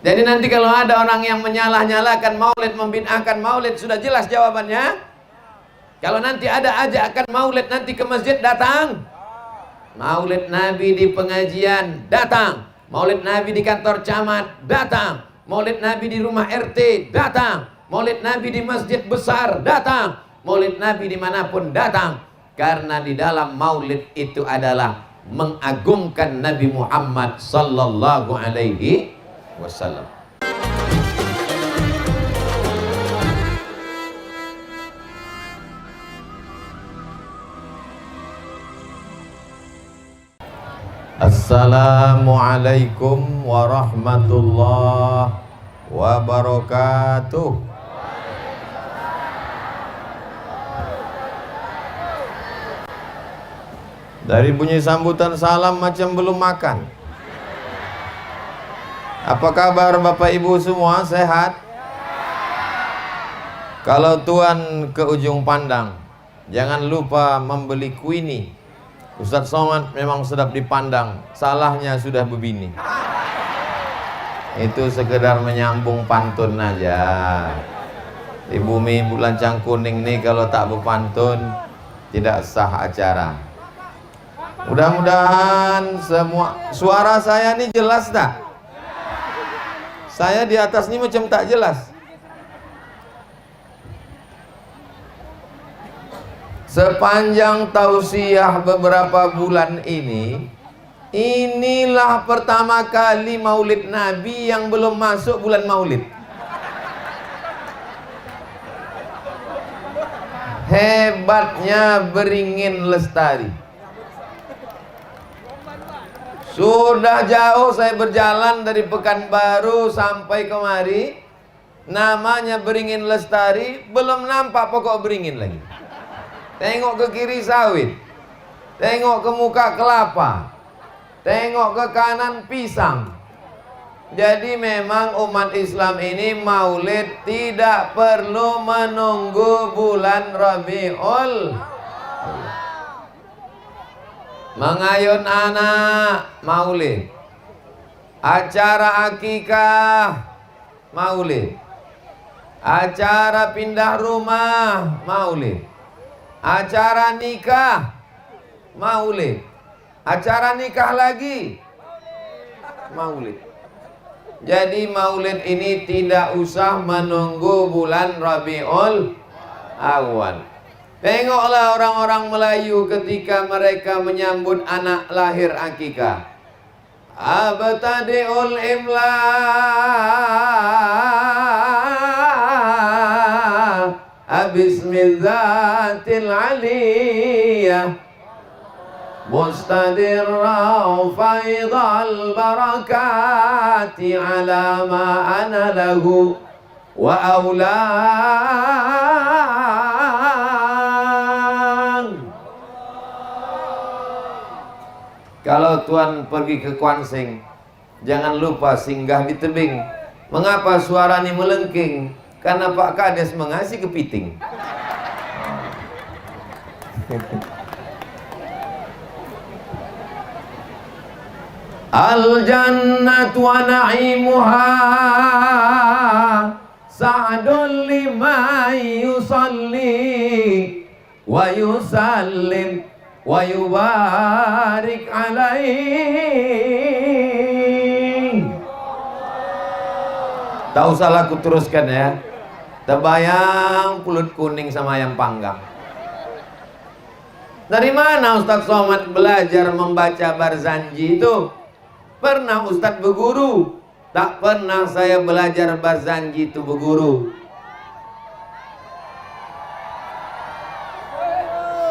Jadi nanti kalau ada orang yang menyalah-nyalakan maulid, membid'ahkan maulid, sudah jelas jawabannya. Kalau nanti ada ajakan maulid nanti ke masjid, datang. Maulid Nabi di pengajian, datang. Maulid Nabi di kantor camat, datang. Maulid Nabi di rumah RT, datang. Maulid Nabi di masjid besar, datang. Maulid Nabi dimanapun, datang. Karena di dalam maulid itu adalah mengagungkan Nabi Muhammad sallallahu alaihi wasallam. Assalamualaikum warahmatullahi wabarakatuh. Dari bunyi sambutan salam macam belum makan. Apa kabar Bapak Ibu semua, sehat? Kalau Tuan ke ujung pandang, jangan lupa membeli kuini. Ustadz Somad memang sedap dipandang, salahnya sudah begini. Itu sekedar menyambung pantun aja. Di bumi lancang kuning nih kalau tak berpantun tidak sah acara. Mudah-mudahan semua suara saya ini jelas tak? Saya di atas ini macam tak jelas. Sepanjang tausiah beberapa bulan ini, inilah pertama kali maulid Nabi yang belum masuk bulan maulid. Hebatnya Beringin Lestari. Sudah jauh saya berjalan dari Pekanbaru sampai kemari, namanya Beringin Lestari, belum nampak pokok beringin lagi. Tengok ke kiri sawit, tengok ke muka kelapa, tengok ke kanan pisang. Jadi memang umat Islam ini maulid tidak perlu menunggu bulan Rabiul. Mengayun anak, maulid. Acara akikah, maulid. Acara pindah rumah, maulid. Acara nikah, maulid. Acara nikah lagi, maulid. Jadi maulid ini tidak usah menunggu bulan Rabiul Awal. Tengoklah orang-orang Melayu ketika mereka menyambut anak lahir akikah. Abtadi'ul imla Bismillatil aliyah Mustadirra faidal barakati ala ma ana lahu wa awla. Kalau Tuan pergi ke Kuansing, jangan lupa singgah di tebing. Mengapa suara ini melengking? Karena Pak Kades mengasih kepiting. Al-jannatu wa na'imuha sa'dun liman yusalli wa yusallim wa yubarik alaih. Tak usah aku teruskan ya. Terbayang pulut kuning sama ayam panggang. Dari mana Ustadz Somad belajar membaca Barzanji itu? Pernah Ustadz berguru? Tak pernah saya belajar Barzanji itu berguru.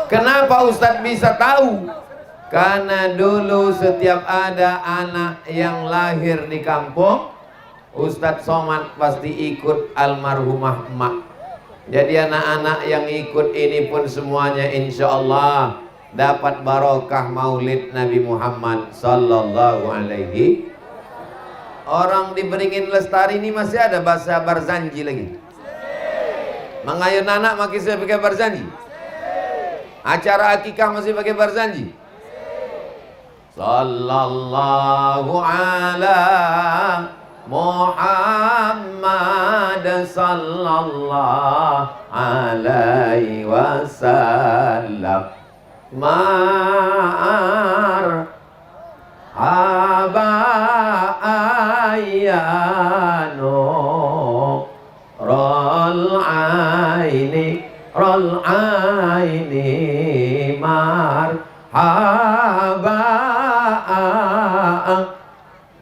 Kenapa Ustadz bisa tahu? Karena dulu setiap ada anak yang lahir di kampung, Ustadz Somad pasti ikut almarhumah emak. Jadi anak-anak yang ikut ini pun semuanya insya Allah dapat barokah maulid Nabi Muhammad sallallahu alaihi. Orang di Beringin Lestari ini masih ada bahasa Barzanji lagi. Mengayun anak masih saya pakai Barzanji. Acara akikah masih pakai Barzanji. Sallallahu ala Muhammad sallallahu alaihi wasallam. Marhaba ayanu rol aini marhaba.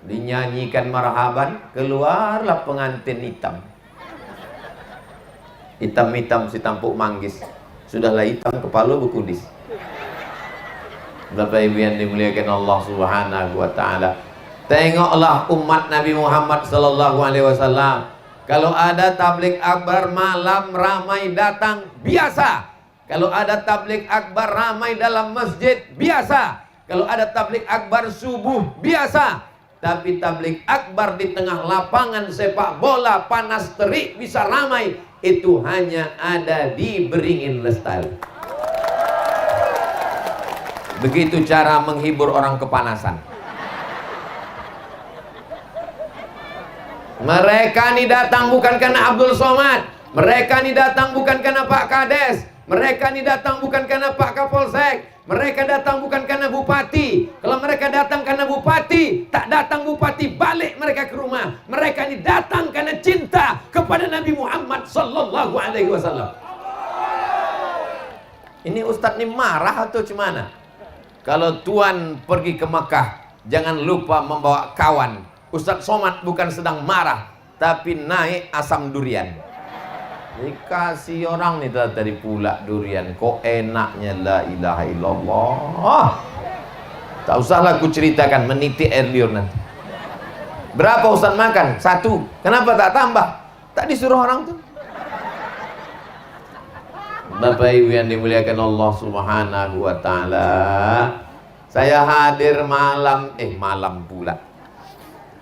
Dinyanyikan marhaban, keluarlah pengantin hitam. Hitam-hitam si tampuk manggis. Sudahlah hitam kepala berkudis. Bapak Ibu yang dimuliakan Allah Subhanahu wa taala. Tengoklah umat Nabi Muhammad sallallahu alaihi wasallam. Kalau ada tabligh akbar malam ramai datang, biasa. Kalau ada tabligh akbar ramai dalam masjid, biasa. Kalau ada tabligh akbar subuh, biasa. Tapi tabligh akbar di tengah lapangan sepak bola panas terik bisa ramai, itu hanya ada di Beringin Lestari. Begitu cara menghibur orang kepanasan. Mereka ini datang bukan karena Abdul Somad, mereka ini datang bukan karena Pak Kades, mereka ini datang bukan karena Pak Kapolsek, mereka datang bukan karena bupati. Kalau mereka datang karena bupati, tak datang bupati, balik mereka ke rumah. Mereka ini datang karena cinta kepada Nabi Muhammad sallallahu alaihi wasallam. Ini Ustadz ini marah atau gimana? Kalau Tuan pergi ke Mekah, jangan lupa membawa kawan. Ustadz Somad bukan sedang marah, tapi naik asam durian. Dikasih orang nih tadi pula durian. Kok enaknya, la ilaha illallah. Tak usahlah aku ceritakan, meniti air liur nanti. Berapa Ustadz makan? 1. Kenapa tak tambah? Tak disuruh orang tuh. Bapak Ibu yang dimuliakan Allah Subhanahu wa taala. Saya hadir malam pula.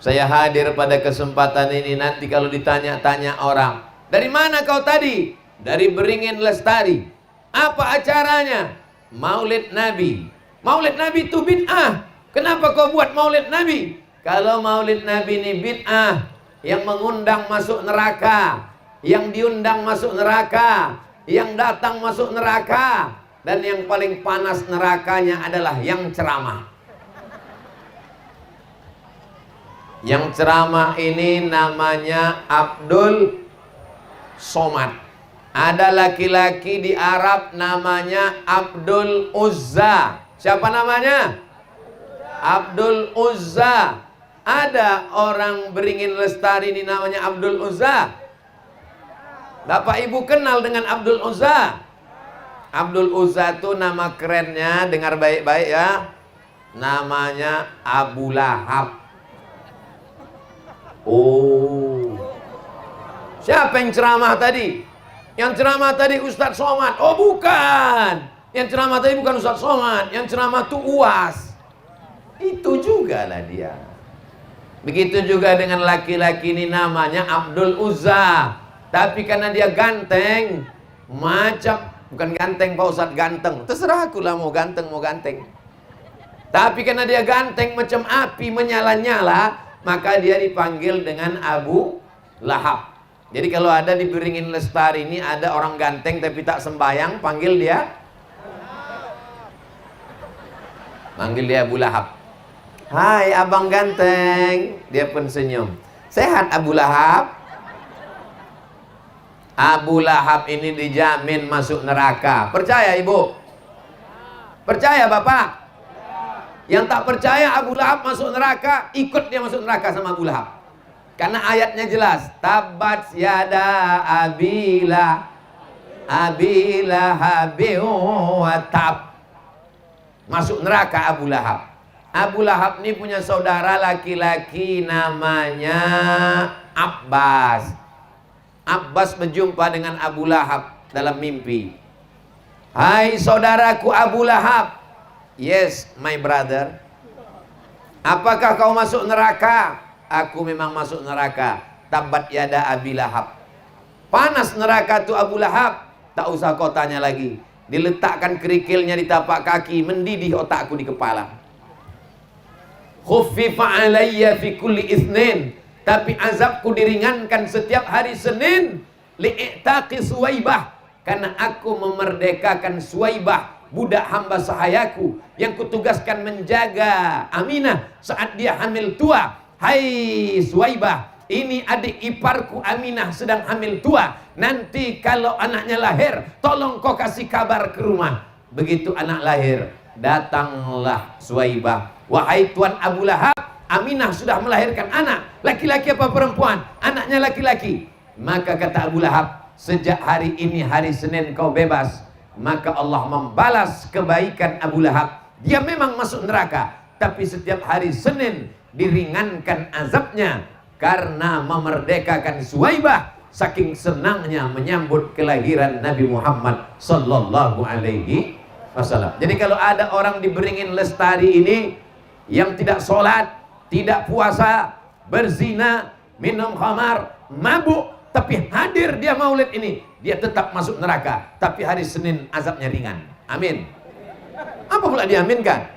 Saya hadir pada kesempatan ini, nanti kalau ditanya-tanya orang, dari mana kau tadi? Dari Beringin Lestari. Apa acaranya? Maulid Nabi. Maulid Nabi itu bid'ah. Kenapa kau buat Maulid Nabi? Kalau Maulid Nabi ini bid'ah, yang mengundang masuk neraka, yang diundang masuk neraka, yang datang masuk neraka, dan yang paling panas nerakanya adalah yang ceramah. Yang ceramah ini namanya Abdul Somad. Ada laki-laki di Arab namanya Abdul Uzza. Siapa namanya? Abdul Uzza. Ada orang Beringin Lestari ini namanya Abdul Uzza. Bapak Ibu kenal dengan Abdul Uzza? Abdul Uzza itu nama kerennya, dengar baik-baik ya. Namanya Abu Lahab. Oh, siapa yang ceramah tadi? Yang ceramah tadi Ustadz Somad. Oh bukan, yang ceramah tadi bukan Ustadz Somad. Yang ceramah itu UAS. Itu juga lah dia. Begitu juga dengan laki-laki ini namanya Abdul Uzza. Tapi karena dia ganteng, bukan ganteng Pak Ustadz, ganteng. Terserah aku lah mau ganteng mau ganteng. Tapi karena dia ganteng macam api menyala-nyala, maka dia dipanggil dengan Abu Lahab. Jadi kalau ada di Beringin Lestari ini ada orang ganteng tapi tak sembahyang, panggil dia Abu Lahab. Hai abang ganteng. Dia pun senyum. Sehat Abu Lahab? Abu Lahab ini dijamin masuk neraka. Percaya ibu? Percaya bapak? Yang tak percaya Abu Lahab masuk neraka, ikut dia masuk neraka sama Abu Lahab. Karena ayatnya jelas, tabat yada abila habiu wa tab. Masuk neraka Abu Lahab. Abu Lahab ini punya saudara laki-laki namanya Abbas. Abbas berjumpa dengan Abu Lahab dalam mimpi. Hai saudaraku Abu Lahab. Yes, my brother. Apakah kau masuk neraka? Aku memang masuk neraka. Tabat yada Abi Lahab. Panas neraka tu Abu Lahab. Tak usah kau tanya lagi. Diletakkan kerikilnya di tapak kaki, mendidih otakku di kepala. Khuffifa alayya fi kulli itsnin. tapi azabku diringankan setiap hari Senin li'itaqi Suwaibah, karena aku memerdekakan Suwaibah, budak hamba sahayaku yang kutugaskan menjaga Aminah saat dia hamil tua. Hai Suwaibah, ini adik iparku Aminah sedang hamil tua. Nanti kalau anaknya lahir, tolong kau kasih kabar ke rumah. Begitu anak lahir, datanglah Suwaibah. Wahai Tuan Abu Lahab, Aminah sudah melahirkan anak. Laki-laki apa perempuan? Anaknya laki-laki. Maka kata Abu Lahab, sejak hari ini hari Senin kau bebas. Maka Allah membalas kebaikan Abu Lahab. Dia memang masuk neraka, tapi setiap hari Senin diringankan azabnya karena memerdekakan Suwaibah. Saking senangnya menyambut kelahiran Nabi Muhammad sallallahu alaihi wasallam. Jadi kalau ada orang di Beringin Lestari ini yang tidak sholat, tidak puasa, berzina, minum khamar, mabuk, tapi hadir dia maulid ini, dia tetap masuk neraka, tapi hari Senin azabnya ringan. Amin. Apa pula diaminkan?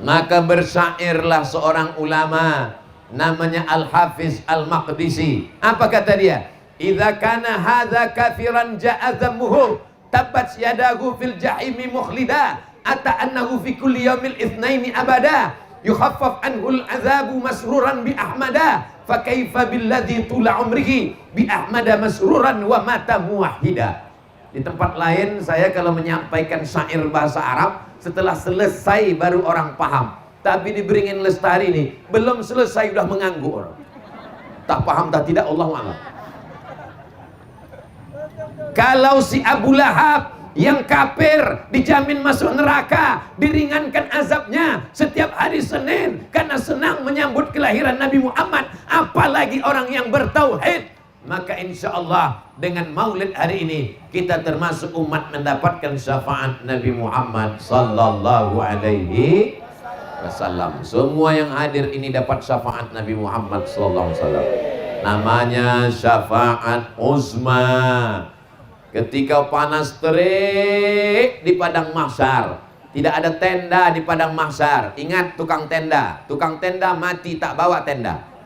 Maka bersyairlah seorang ulama namanya Al-Hafiz Al-Maqdisi. Apa kata dia? Idza kana hadza kafiran ja'a dhammuhu tabat yadahu fil jahimi mukhlida ata annahu fi kulli yaumil itsnaini abada yukhaffaf anhul azabu masruran bi ahmada fa kaifa billadzi tula umrihi bi ahmada masruran wa mata muwahhida. Di tempat lain saya kalau menyampaikan syair bahasa Arab setelah selesai baru orang paham, tapi di Beringin Lestari ini belum selesai sudah menganggur. Tak paham tak tidak, Allahu a'lam. Kalau si Abu Lahab yang kafir dijamin masuk neraka, diringankan azabnya setiap hari Senin karena senang menyambut kelahiran Nabi Muhammad, apalagi orang yang bertauhid. Maka insya Allah dengan maulid hari ini kita termasuk umat mendapatkan syafaat Nabi Muhammad sallallahu alaihi wasallam. Semua yang hadir ini dapat syafaat Nabi Muhammad sallallahu alaihi wasallam. Namanya syafaat uzma. Ketika panas terik di padang mahsyar, tidak ada tenda di padang mahsyar. Ingat tukang tenda mati tak bawa tenda.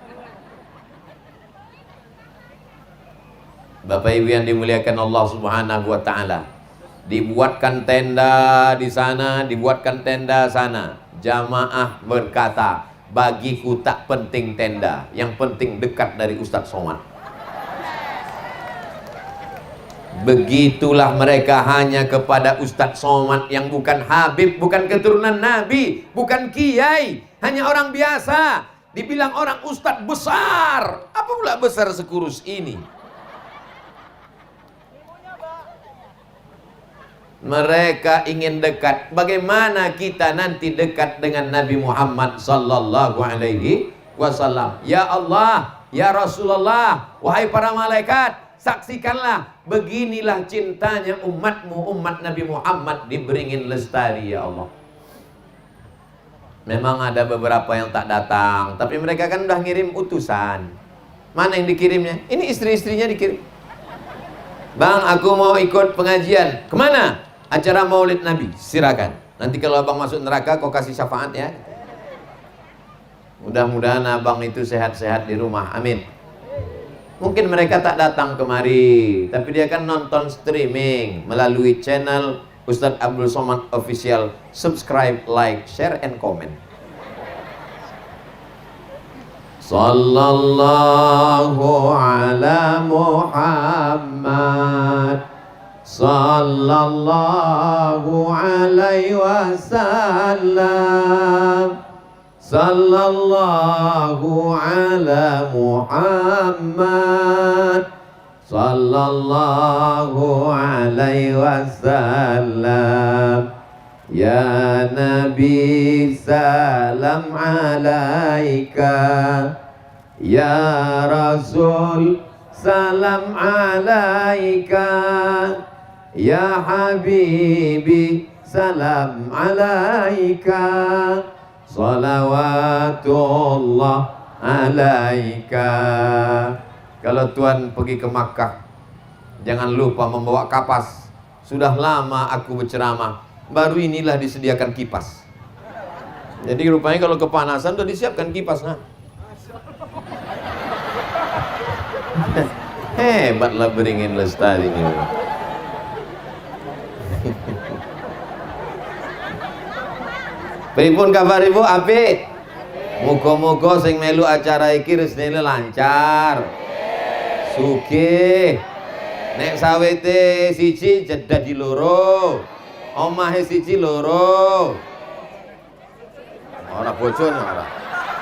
Bapak Ibu yang dimuliakan Allah Subhanahu wa taala, dibuatkan tenda di sana, dibuatkan tenda sana. Jamaah berkata, bagiku tak penting tenda, yang penting dekat dari Ustadz Somad. Begitulah mereka hanya kepada Ustadz Somad yang bukan Habib, bukan keturunan Nabi, bukan kiai, hanya orang biasa. Dibilang orang Ustadz besar, apa pula besar sekurus ini? Mereka ingin dekat. Bagaimana kita nanti dekat dengan Nabi Muhammad sallallahu alaihi wasallam? Ya Allah, ya Rasulullah, wahai para malaikat, saksikanlah beginilah cintanya umatmu, umat Nabi Muhammad di Beringin Lestari, ya Allah. Memang ada beberapa yang tak datang, tapi mereka kan udah ngirim utusan. Mana yang dikirimnya? Ini istri-istrinya dikirim. Bang, aku mau ikut pengajian. Kemana? Acara maulid Nabi. Silakan. Nanti kalau abang masuk neraka, kau kasih syafaat ya. Mudah-mudahan abang itu sehat-sehat di rumah. Amin. Mungkin mereka tak datang kemari, tapi dia kan nonton streaming melalui channel Ustadz Abdul Somad Official. Subscribe, like, share, and comment. Sallallahu ala Muhammad, sallallahu alaihi wasallam, sallallahu ala Muhammad, sallallahu alaihi wasallam. Ya Nabi salam alaika, ya Rasul salam alaika, ya Habibi salam alaika, salawatullah alaika. Kalau Tuhan pergi ke Makkah, jangan lupa membawa kapas. Sudah lama aku berceramah, baru inilah disediakan kipas. Jadi rupanya kalau kepanasan udah disiapkan kipas, nah. Hebatlah Beringin Lestari ini. Pripun kabar Ibu? Apik? Muga-muga sing melu acara iki resine lancar. Sugih. Nek sawete siji jedah di loro. Omahe siji loro. Ora bojone ora.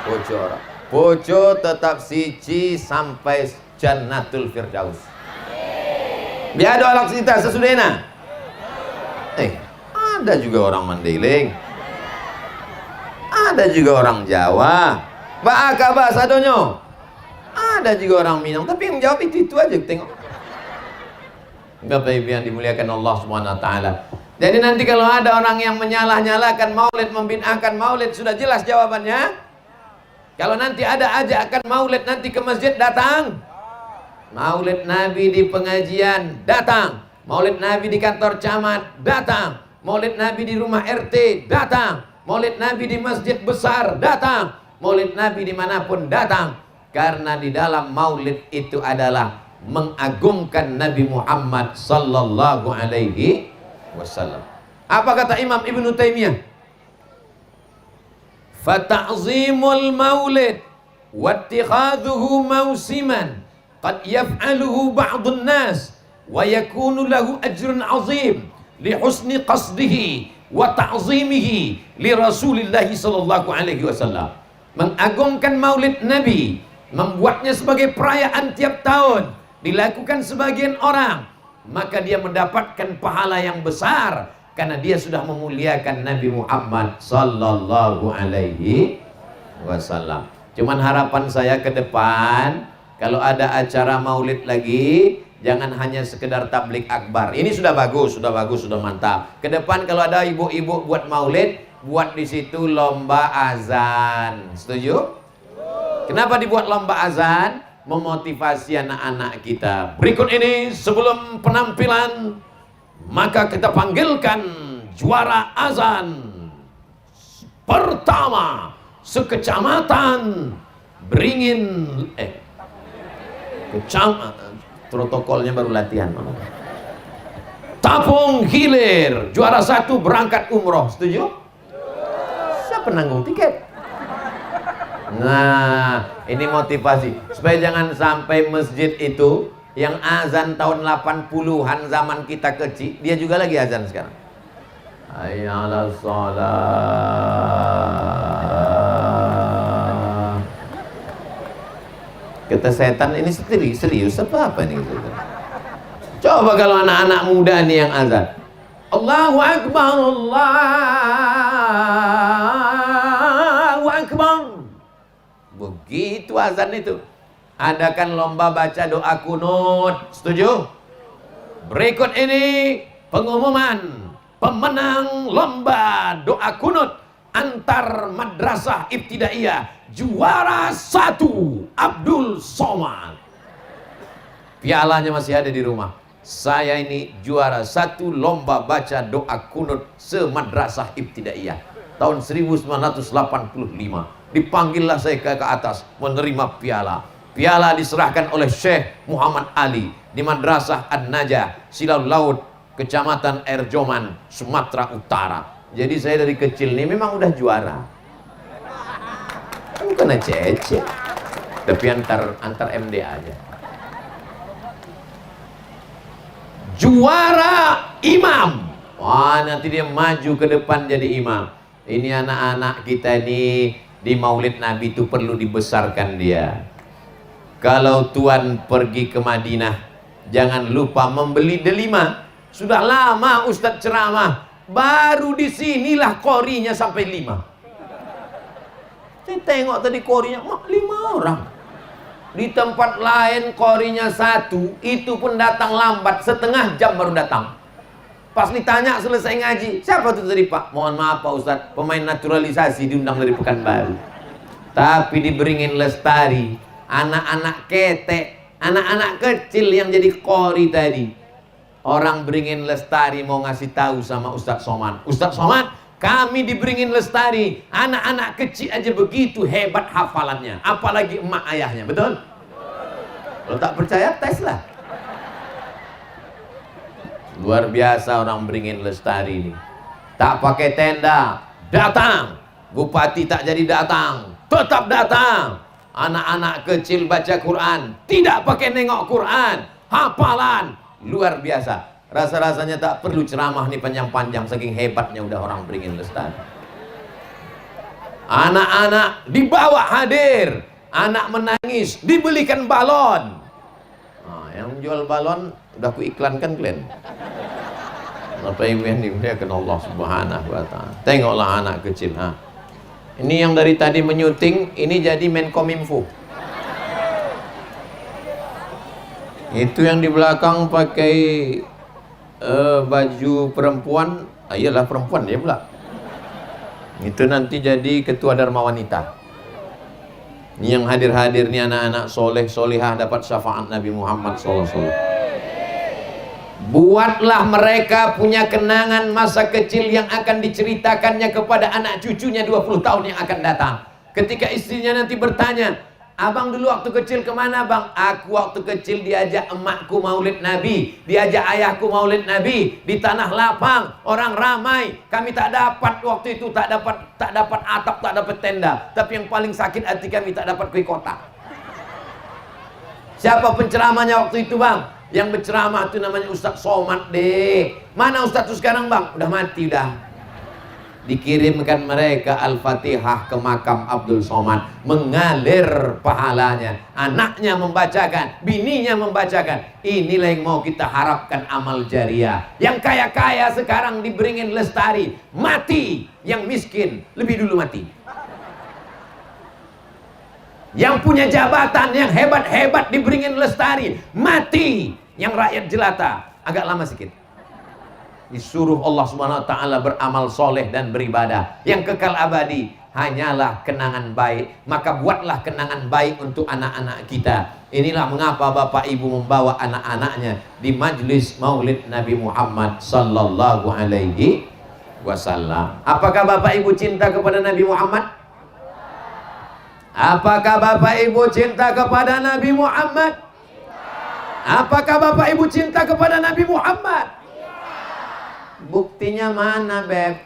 Bojo ora. Bojo tetap siji sampai Jannatul Firdaus. Biado alak sita sesudena. Ada juga orang Mandailing. Ada juga orang Jawa. Baka bahasa donyo. Ada juga orang Minang, tapi yang jawab itu aja, tengok. Bapak Ibu yang dimuliakan Allah Subhanahu wa taala. Jadi nanti kalau ada orang yang menyalah-nyalakan maulid, membid'ahkan maulid, sudah jelas jawabannya. Kalau nanti ada ajakan maulid nanti ke masjid, datang. Maulid Nabi di pengajian, datang. Maulid Nabi di kantor camat, datang. Maulid Nabi di rumah RT, datang. Maulid Nabi di masjid besar, datang. Maulid Nabi dimanapun, datang. Karena di dalam maulid itu adalah mengagungkan Nabi Muhammad sallallahu alaihi wasallam. Apa kata Imam Ibnu Taimiyah? Fata'zimul maulid wattikhadhuhu mausiman qad yaf'aluhu ba'dun nas wa yakunu lahu ajrun 'azim li husni qasdihi wa ta'zimihi li Rasulillah sallallahu alaihi wasallam. Mengagungkan maulid Nabi, membuatnya sebagai perayaan tiap tahun, dilakukan sebagian orang, maka dia mendapatkan pahala yang besar karena dia sudah memuliakan Nabi Muhammad sallallahu alaihi wasallam. Cuman harapan saya ke depan, kalau ada acara maulid lagi, jangan hanya sekedar tablik akbar. Ini sudah bagus, sudah mantap. Ke depan kalau ada ibu-ibu buat maulid, buat di situ lomba azan. Setuju? Kenapa dibuat lomba azan? Memotivasi anak-anak kita. Berikut ini sebelum penampilan, maka kita panggilkan juara azan pertama sekecamatan Beringin. Protokolnya baru latihan. Tapung Hilir, juara 1 berangkat umroh. Setuju? Siapa nanggung tiket? Nah, ini motivasi supaya jangan sampai masjid itu yang azan tahun 80-an zaman kita kecil, dia juga lagi azan sekarang. Hayya 'alas shalah. Kata setan, ini serius apa ini? Coba kalau anak-anak muda nih yang azan, Allahu Akbar, Allahu Akbar. Begitu azan itu, adakan lomba baca doa kunut. Setuju? Berikut ini pengumuman pemenang lomba doa kunut antar madrasah ibtidaiyah. Juara 1 Abdul Somad. Pialanya masih ada di rumah. Saya ini juara 1 lomba baca doa kunut se-madrasah ibtidaiyah tahun 1985. Dipanggillah saya ke atas menerima piala. Piala diserahkan oleh Syekh Muhammad Ali di Madrasah An-Najah, Silau Laut, Kecamatan Erjoman, Sumatera Utara. Jadi saya dari kecil ini memang udah juara. Bukan ece-ece, tapi antar MD aja. Juara imam. Wah, nanti dia maju ke depan jadi imam. Ini anak-anak kita ini di Maulid Nabi itu perlu dibesarkan dia. Kalau tuan pergi ke Madinah, jangan lupa membeli delima. Sudah lama Ustadz ceramah, baru di sinilah korinya sampai 5. Saya tengok tadi korinya 5 orang. Di tempat lain korinya 1, itu pun datang lambat, setengah jam baru datang. Pas ditanya selesai ngaji, siapa itu tadi Pak? Mohon maaf Pak Ustadz, pemain naturalisasi diundang dari Pekanbaru. Tapi di Beringin Lestari, anak-anak ketek, anak-anak kecil yang jadi qori tadi. Orang Beringin Lestari mau ngasih tahu sama Ustadz Somad. Ustadz Somad, Kami di Beringin Lestari, anak-anak kecil aja begitu hebat hafalannya, apalagi emak ayahnya, betul? Kalau tak percaya, tes lah. Luar biasa orang Beringin Lestari ini. Tak pakai tenda, datang. Bupati tak jadi datang, tetap datang. Anak-anak kecil baca Quran, tidak pakai nengok Quran, hafalan luar biasa. Rasa-rasanya tak perlu ceramah nih panjang-panjang, saking hebatnya udah orang Beringin Lestari. Anak-anak dibawa hadir, anak menangis dibelikan balon. Nah, yang jual balon udah ku iklankan kalian. Bapak Ibu yang dimuliakan Allah Subhanahu wa taala. Tengoklah anak kecil, ha. Ini yang dari tadi menyuting, ini jadi Menkominfo. Itu yang di belakang pakai baju perempuan, iyalah perempuan dia pula. Itu nanti jadi ketua Dharma Wanita. Ini yang hadir-hadir nih anak-anak soleh solihah dapat syafaat Nabi Muhammad SAW. Buatlah mereka punya kenangan masa kecil yang akan diceritakannya kepada anak cucunya 20 tahun yang akan datang. Ketika istrinya nanti bertanya, abang dulu waktu kecil kemana bang? Aku waktu kecil diajak emakku maulid Nabi, diajak ayahku maulid Nabi di tanah lapang, orang ramai. Kami tak dapat waktu itu, tak dapat atap, tak dapat tenda. Tapi yang paling sakit hati kami tak dapat kue kotak. Siapa penceramahnya waktu itu bang? Yang berceramah itu namanya Ustadz Somad deh. Mana Ustadz itu sekarang bang? Udah mati udah. Dikirimkan mereka Al-Fatihah ke makam Abdul Somad, mengalir pahalanya. Anaknya membacakan, bininya membacakan. Inilah yang mau kita harapkan amal jariah. Yang kaya-kaya sekarang di Beringin Lestari mati, yang miskin lebih dulu mati. Yang punya jabatan yang hebat-hebat di Beringin Lestari mati, yang rakyat jelata agak lama sedikit. Disuruh Allah Subhanahu wa taala beramal soleh dan beribadah. Yang kekal abadi hanyalah kenangan baik. Maka buatlah kenangan baik untuk anak-anak kita. Inilah mengapa Bapak Ibu membawa anak-anaknya di majlis Maulid Nabi Muhammad sallallahu alaihi wasallam. Apakah Bapak Ibu cinta kepada Nabi Muhammad? Apakah Bapak Ibu cinta kepada Nabi Muhammad? Apakah Bapak Ibu cinta kepada Nabi Muhammad? Buktinya mana, Beb?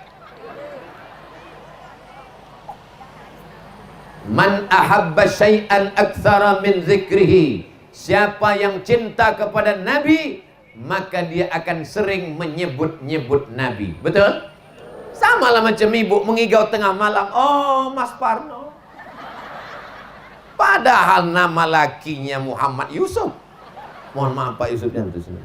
Man ahabba syai'an aktsara min zikrihi. Siapa yang cinta kepada Nabi, maka dia akan sering menyebut-nyebut Nabi. Betul? Sama lah macam ibu mengigau tengah malam. Oh, Mas Parno. Padahal nama lakinya Muhammad Yusuf. Mohon maaf Pak Yusuf yang itu sini.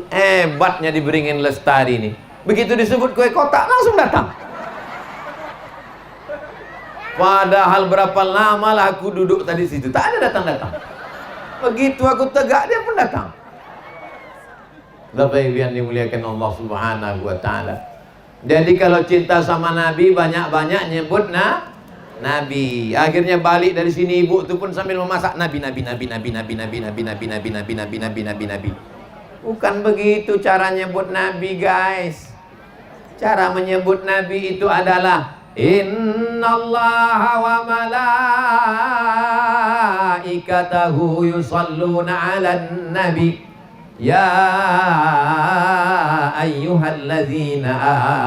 Hebatnya di Beringin Lestari ini. Begitu disebut kue kotak langsung datang. Padahal berapa lama lah aku duduk tadi situ, tak ada datang-datang. Begitu aku tegak dia pun datang. Bapak Ibu yang dimuliakan Allah Subhanahu wa taala. Jadi kalau cinta sama Nabi banyak-banyak nyebut Nabi. Akhirnya balik dari sini ibu itu pun sambil memasak Nabi. Bukan begitu cara nyebut Nabi, guys. Cara menyebut Nabi itu adalah innallaha wa malaikatahu yusalluna 'alan nabi ya ayyuhalladzina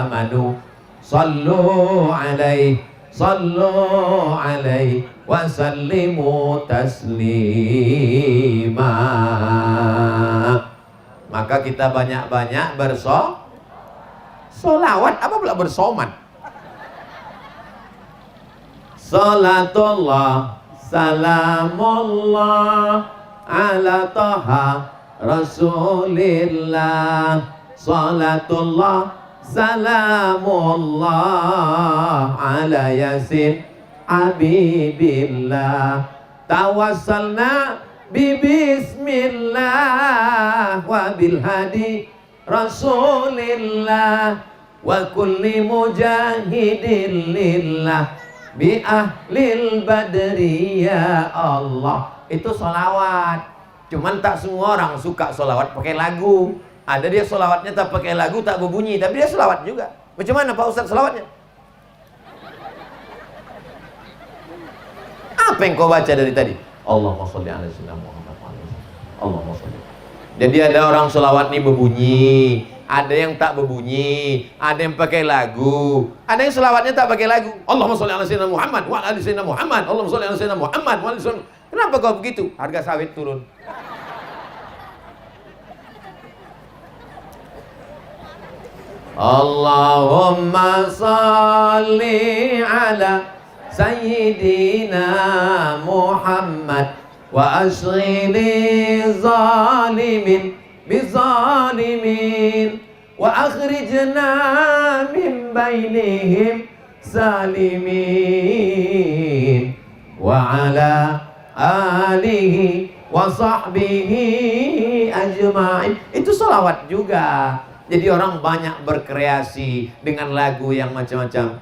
amanu sallu 'alaihi wa sallimu taslima. Maka kita banyak-banyak bersolawat. Apa pula bersomat? Salatullah salamullah ala taha rasulillah. Salatullah salamullah ala yasin habibillah. Tawassalna bismillah wa bil hadi rasulillah wa kulli mujahidin lillah bi ahlil badri ya Allah. Itu solawat. Cuman tak semua orang suka solawat pakai lagu. Ada dia selawatnya tak pakai lagu, tak berbunyi, tapi dia selawat juga. Macam mana Pak Ustaz selawatnya? Apa yang kau baca dari tadi? Allahumma sholli ala sayyidina Muhammad. Allahumma sholli. Jadi ada orang selawat nih berbunyi, ada yang tak berbunyi, ada yang pakai lagu, ada yang selawatnya tak pakai lagu. Allahumma sholli ala sayyidina Muhammad wa ala ali sayyidina Muhammad. Allahumma sholli ala sayyidina Muhammad wa ala ali sayyidina. Kenapa kau begitu? Harga sawit turun. Allahumma salli ala sayyidina Muhammad wa ashghili zalimin bizalimin wa akhrijna min bainihim salimin wa ala alihi wa sahbihi ajma'in. Itu salawat juga. Jadi orang banyak berkreasi dengan lagu yang macam-macam.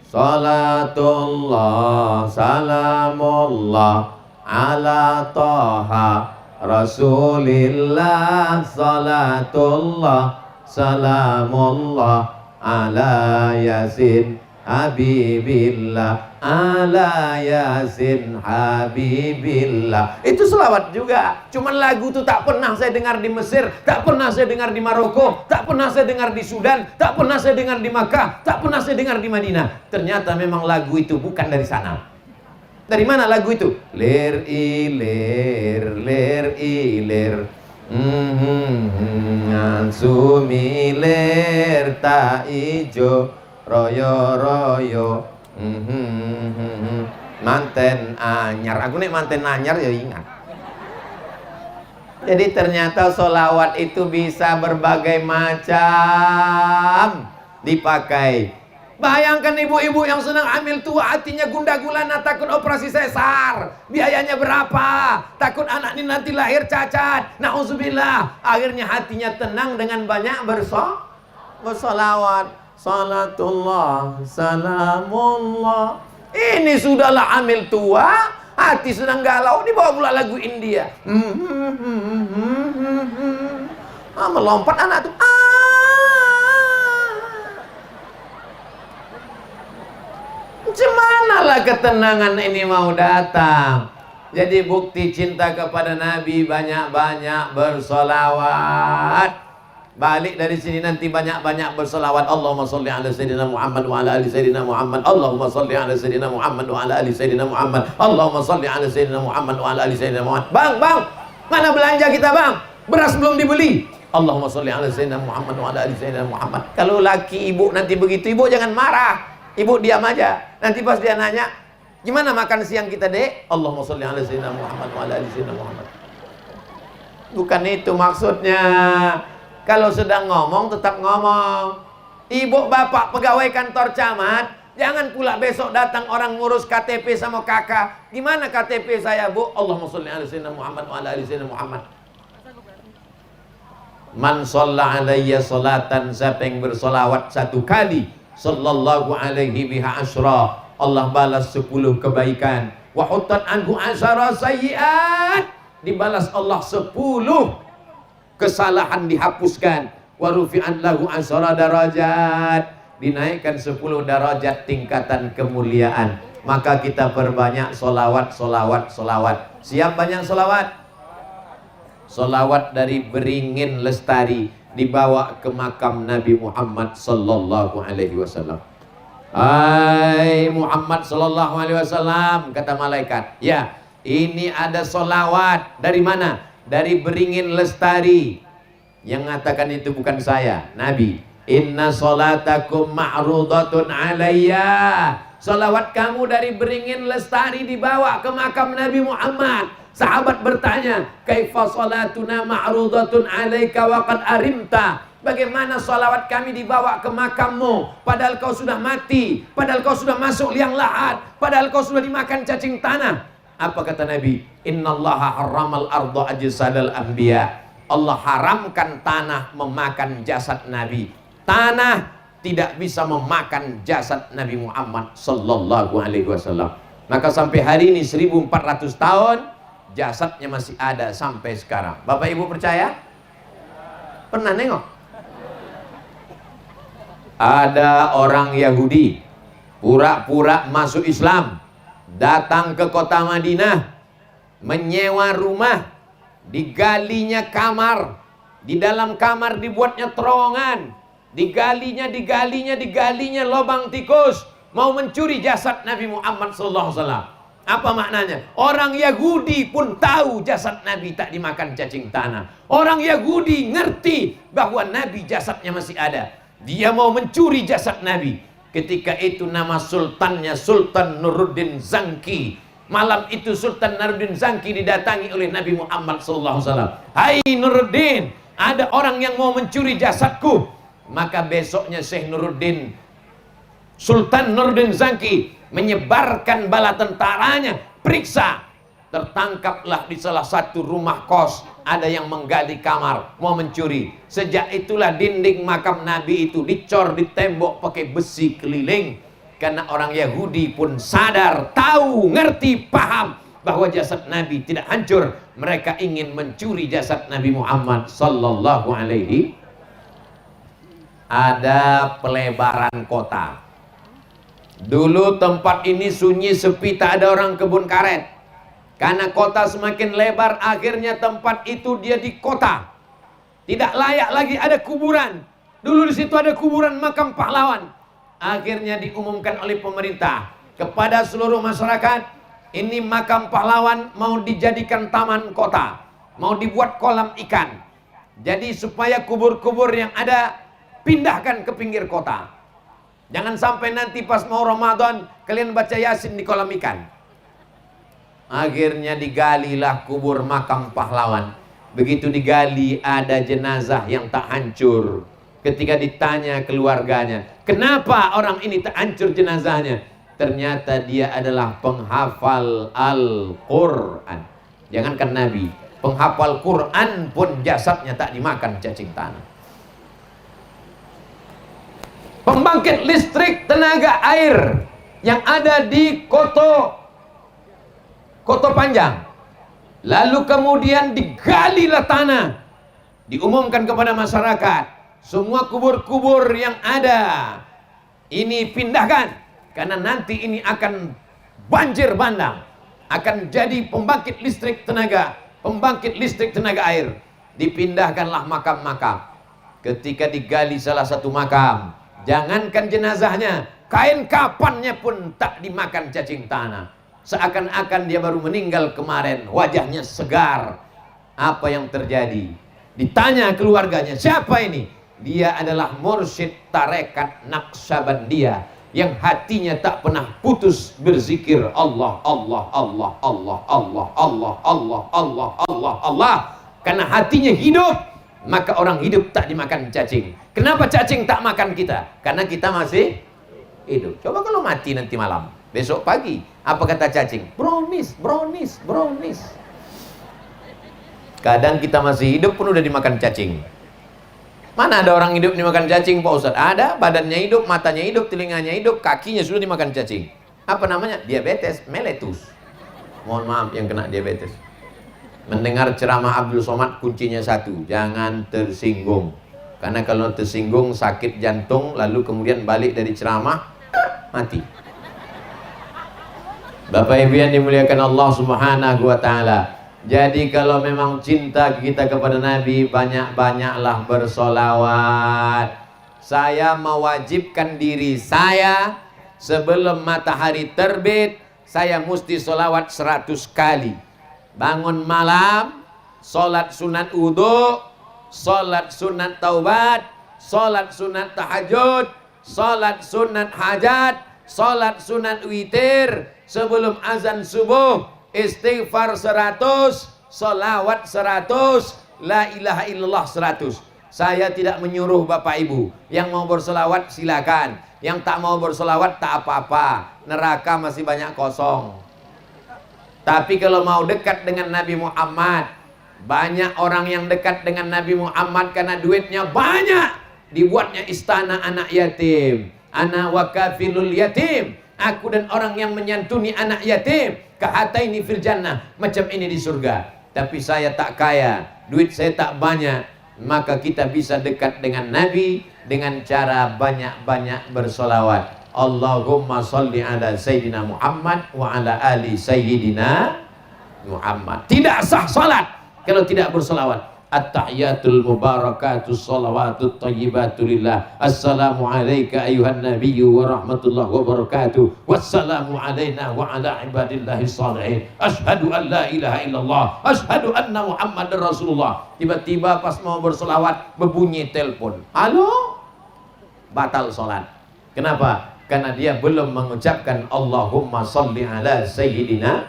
Salatullah salamullah ala Taha Rasulillah. Salatullah salamullah ala Yasin Habibillah, ala Yasin Habibillah. Itu selawat juga. Cuman lagu itu tak pernah saya dengar di Mesir, tak pernah saya dengar di Maroko, tak pernah saya dengar di Sudan, tak pernah saya dengar di Makkah, tak pernah saya dengar di Madinah. Ternyata memang lagu itu bukan dari sana. Dari mana lagu itu? Lir ilir, lir ilir, sumilir tak ijo, royo royo, manten anyar. Aku nih manten anyar ya ingat. Jadi ternyata sholawat itu bisa berbagai macam dipakai. Bayangkan ibu-ibu yang sedang hamil tua, hatinya gundah gulana, takut operasi sesar, biayanya berapa, takut anak ini nanti lahir cacat, na'udzubillah. Akhirnya hatinya tenang dengan banyak bersolawat. Salatullah salamullah. Ini sudahlah hamil tua, hati sedang galau, dibawa pula lagu India. Melompat anak tuh. Cemanalah ketenangan ini mau datang. Jadi bukti cinta kepada Nabi, banyak-banyak bersolawat. Balik dari sini nanti banyak-banyak bersolawat. Allahumma sholli ala sayyidina Muhammad wa ala ali sayyidina Muhammad. Allahumma sholli ala sayyidina Muhammad wa ala ali sayyidina Muhammad. Allahumma sholli ala sayyidina Muhammad wa ala ali sayyidina Muhammad. Bang, mana belanja kita bang? Beras belum dibeli. Allahumma sholli ala sayyidina Muhammad wa ala ali sayyidina Muhammad. Kalau laki ibu nanti begitu, ibu jangan marah. Ibu diam aja. Nanti pas dia nanya, gimana makan siang kita dek? Allahumma sholli ala sayyidina Muhammad wa ala ali sayyidina Muhammad. Bukan itu maksudnya. Kalau sedang ngomong tetap ngomong. Ibu bapak pegawai kantor camat, jangan pula besok datang orang ngurus KTP sama kakak. Gimana KTP saya bu? Allahumma sholli ala sayyidina Muhammad wa ala ali sayyidina Muhammad. Man shalla alayya salatan, siapa yang bersolawat satu kali, sallallahu alaihi biha asyra, Allah balas 10 kebaikan. Wa huttat anhu asyara sayyiat, dibalas Allah 10 kesalahan dihapuskan. Wa rufi'an lahu asyara darajat, dinaikkan 10 derajat tingkatan kemuliaan. Maka kita perbanyak solawat. Siap banyak solawat? Solawat dari Beringin Lestari dibawa ke makam Nabi Muhammad sallallahu alaihi wasallam. Hai Muhammad sallallahu alaihi wasallam, kata malaikat, ya ini ada solawat. Dari mana? Dari Beringin Lestari. Yang mengatakan itu bukan saya, Nabi. Inna solatakum ma'rudatun alayya. Solawat kamu dari Beringin Lestari dibawa ke makam Nabi Muhammad. Sahabat bertanya, kaifa salatuna ma'rudatun alaika wa qad arimta? Bagaimana salawat kami dibawa ke makammu padahal kau sudah mati, padahal kau sudah masuk liang lahat, padahal kau sudah dimakan cacing tanah? Apa kata Nabi? Innallaha harramal arda ajsadal anbiya. Allah haramkan tanah memakan jasad Nabi. Tanah tidak bisa memakan jasad Nabi Muhammad sallallahu alaihi wasallam. Maka sampai hari ini 1400 tahun jasadnya masih ada sampai sekarang. Bapak Ibu percaya? Pernah nengok? Ada orang Yahudi pura-pura masuk Islam, datang ke kota Madinah, menyewa rumah, digalinya kamar, di dalam kamar dibuatnya terowongan, digalinya lubang tikus, mau mencuri jasad Nabi Muhammad SAW. Apa maknanya? Orang Yahudi pun tahu jasad Nabi tak dimakan cacing tanah. Orang Yahudi ngerti bahwa Nabi jasadnya masih ada. Dia mau mencuri jasad Nabi. Ketika itu nama sultannya Sultan Nuruddin Zangki. Malam itu Sultan Nuruddin Zangki didatangi oleh Nabi Muhammad SAW. Hai Nuruddin, ada orang yang mau mencuri jasadku. Maka besoknya Syekh Nuruddin, Sultan Nuruddin Zangki menyebarkan bala tentaranya, periksa. Tertangkaplah di salah satu rumah kos, ada yang menggali kamar, mau mencuri. Sejak itulah dinding makam Nabi itu dicor di tembok pakai besi keliling. Karena orang Yahudi pun sadar, tahu, ngerti, paham bahwa jasad Nabi tidak hancur. Mereka ingin mencuri jasad Nabi Muhammad sallallahu alaihi. Ada pelebaran kota. Dulu tempat ini sunyi sepi, tak ada orang kebun karet. Karena kota semakin lebar, akhirnya tempat itu dia di kota. Tidak layak lagi ada kuburan. Dulu di situ ada kuburan makam pahlawan. Akhirnya diumumkan oleh pemerintah kepada seluruh masyarakat, ini makam pahlawan mau dijadikan taman kota, mau dibuat kolam ikan. Jadi supaya kubur-kubur yang ada pindahkan ke pinggir kota. Jangan sampai nanti pas mau Ramadan kalian baca Yasin di kolam ikan. Akhirnya digalilah kubur makam pahlawan. Begitu digali ada jenazah yang tak hancur. Ketika ditanya keluarganya, kenapa orang ini tak hancur jenazahnya? Ternyata dia adalah penghafal Al-Quran. Jangankan Nabi, penghafal Quran pun jasadnya tak dimakan cacing tanah. Pembangkit listrik tenaga air yang ada di Koto Panjang, lalu kemudian digalilah tanah, diumumkan kepada masyarakat, semua kubur-kubur yang ada ini pindahkan, karena nanti ini akan banjir bandang, akan jadi pembangkit listrik tenaga air. Dipindahkanlah makam-makam. Ketika digali salah satu makam, jangankan jenazahnya, kain kafannya pun tak dimakan cacing tanah. Seakan-akan dia baru meninggal kemarin, wajahnya segar. Apa yang terjadi? Ditanya keluarganya, siapa ini? Dia adalah mursyid tarekat Naqsabandiyah yang hatinya tak pernah putus berzikir Allah, Allah, Allah, Allah, Allah, Allah, Allah, Allah, Allah, Allah. Karena hatinya hidup, maka orang hidup tak dimakan cacing. Kenapa cacing tak makan kita? Karena kita masih hidup. Coba kalau mati nanti malam, besok pagi, apa kata cacing? Brownies, brownies, brownies. Kadang kita masih hidup pun udah dimakan cacing. Mana ada orang hidup dimakan cacing Pak Ustadz? Ada, badannya hidup, matanya hidup, telinganya hidup, kakinya sudah dimakan cacing. Apa namanya? Diabetes mellitus. Mohon maaf yang kena diabetes. Mendengar ceramah Abdul Somad kuncinya satu, jangan tersinggung. Karena kalau tersinggung sakit jantung, lalu kemudian balik dari ceramah, mati. Bapak Ibu yang dimuliakan Allah Subhanahu wa Ta'ala. Jadi kalau memang cinta kita kepada Nabi, banyak-banyaklah bersolawat. Saya mewajibkan diri saya, sebelum matahari terbit, saya mesti solawat 100 kali. Bangun malam, solat sunat wudu, solat sunat taubat, solat sunat tahajud, solat sunat hajat, solat sunat witir. Sebelum azan subuh, istighfar 100, solawat 100, la ilaha illallah 100. Saya tidak menyuruh Bapak Ibu. Yang mau bersolawat silakan, yang tak mau bersolawat tak apa-apa, neraka masih banyak kosong. Tapi kalau mau dekat dengan Nabi Muhammad, banyak orang yang dekat dengan Nabi Muhammad karena duitnya banyak, dibuatnya istana anak yatim. Ana wa kafilul yatim, aku dan orang yang menyantuni anak yatim, kahataini fil jannah, macam ini di surga. Tapi saya tak kaya, duit saya tak banyak, maka kita bisa dekat dengan Nabi dengan cara banyak-banyak bersolawat. Allahumma salli ala Sayyidina Muhammad wa ala ali Sayyidina Muhammad. Tidak sah salat kalau tidak bersolawat. At-tahiyatul mubarakatus salawatut thayyibatu lillah. Assalamu alayka ayuhan nabiyyu wa rahmatullahi wa barakatuh. Wassalamu alayna wa ala ibadillahi shalihin. Asyhadu an la ilaha illallah, asyhadu anna Muhammadar Rasulullah. Tiba-tiba pas mau bersolawat berbunyi telepon. Halo? Batal salat. Kenapa? Karena dia belum mengucapkan Allahumma sholli ala sayyidina.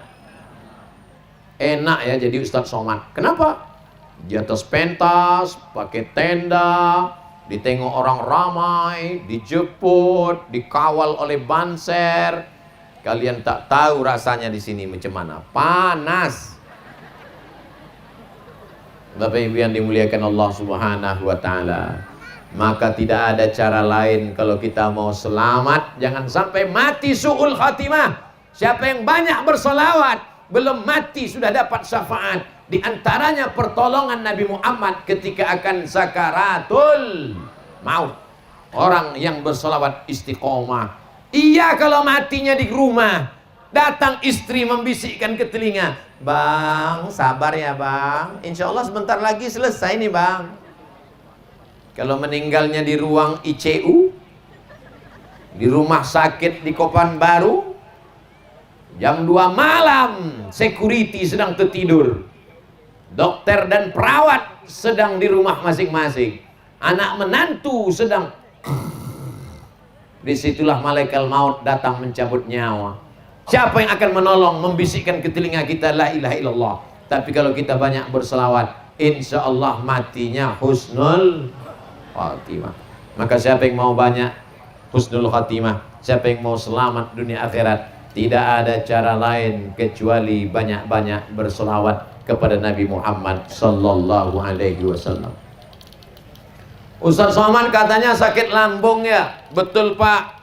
Enak ya jadi Ustadz Somad. Kenapa? Di atas pentas, pakai tenda, ditengok orang ramai, dijemput, dikawal oleh banser. Kalian tak tahu rasanya di sini macam mana. Panas. Bapak Ibu yang dimuliakan Allah Subhanahu wa taala. Maka tidak ada cara lain kalau kita mau selamat, jangan sampai mati su'ul khatimah. Siapa yang banyak bersolawat, belum mati sudah dapat syafaat. Di antaranya pertolongan Nabi Muhammad ketika akan sakaratul maut. Orang yang bersolawat istiqomah. Iya kalau matinya di rumah, datang istri membisikkan ke telinga, "Bang, sabar ya bang, insya Allah sebentar lagi selesai nih bang." Kalau meninggalnya di ruang ICU, di rumah sakit di Kopan Baru, jam 2 malam, security sedang tertidur, dokter dan perawat sedang di rumah masing-masing, anak menantu sedang. Disitulah malaikat maut datang mencabut nyawa. Siapa yang akan menolong, membisikkan ke telinga kita la ilaha illallah. Tapi kalau kita banyak berselawat, insya Allah matinya husnul khatimah. Maka siapa yang mau banyak husnul khatimah, siapa yang mau selamat dunia akhirat, tidak ada cara lain kecuali banyak-banyak berselawat kepada Nabi Muhammad sallallahu alaihi wasallam. Ustaz Somad katanya sakit lambung ya. Betul Pak.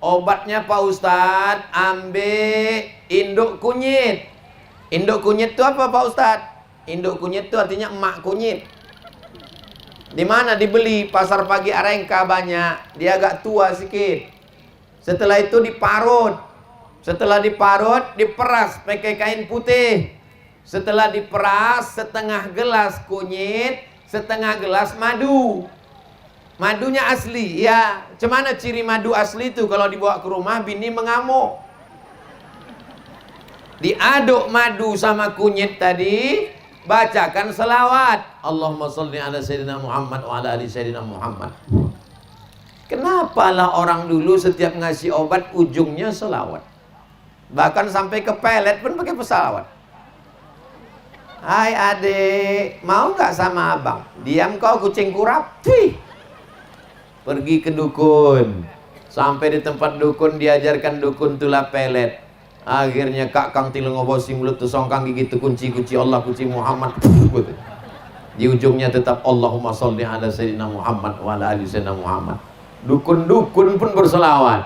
Obatnya Pak Ustaz, ambil induk kunyit. Induk kunyit itu apa Pak Ustaz? Induk kunyit itu artinya emak kunyit. Di mana dibeli? Pasar Pagi Arengka banyak. Dia agak tua sedikit. Setelah itu diparut. Setelah diparut, diperas pakai kain putih. Setelah diperas, setengah gelas kunyit, setengah gelas madu. Madunya asli, ya. Cemana ciri madu asli itu? Kalau dibawa ke rumah, bini mengamuk. Diaduk madu sama kunyit tadi, bacakan selawat. Allahumma sholli ala sayyidina Muhammad wa ala ali sayyidina Muhammad. Kenapa lah orang dulu setiap ngasih obat ujungnya selawat? Bahkan sampai ke pelet pun pakai pesalawat. Hai adik, mau nggak sama abang? Diam kau kucing kurap. Tih. Pergi ke dukun. Sampai di tempat dukun diajarkan dukun tulah pelet. Akhirnya kak kang tilu ngobosi mulut tu songkang gigi tu kunci Allah kunci Muhammad. Di ujungnya tetap Allahumma sholli ala sayyidina Muhammad wa ala ali sayyidina Muhammad. Dukun-dukun pun berselawat.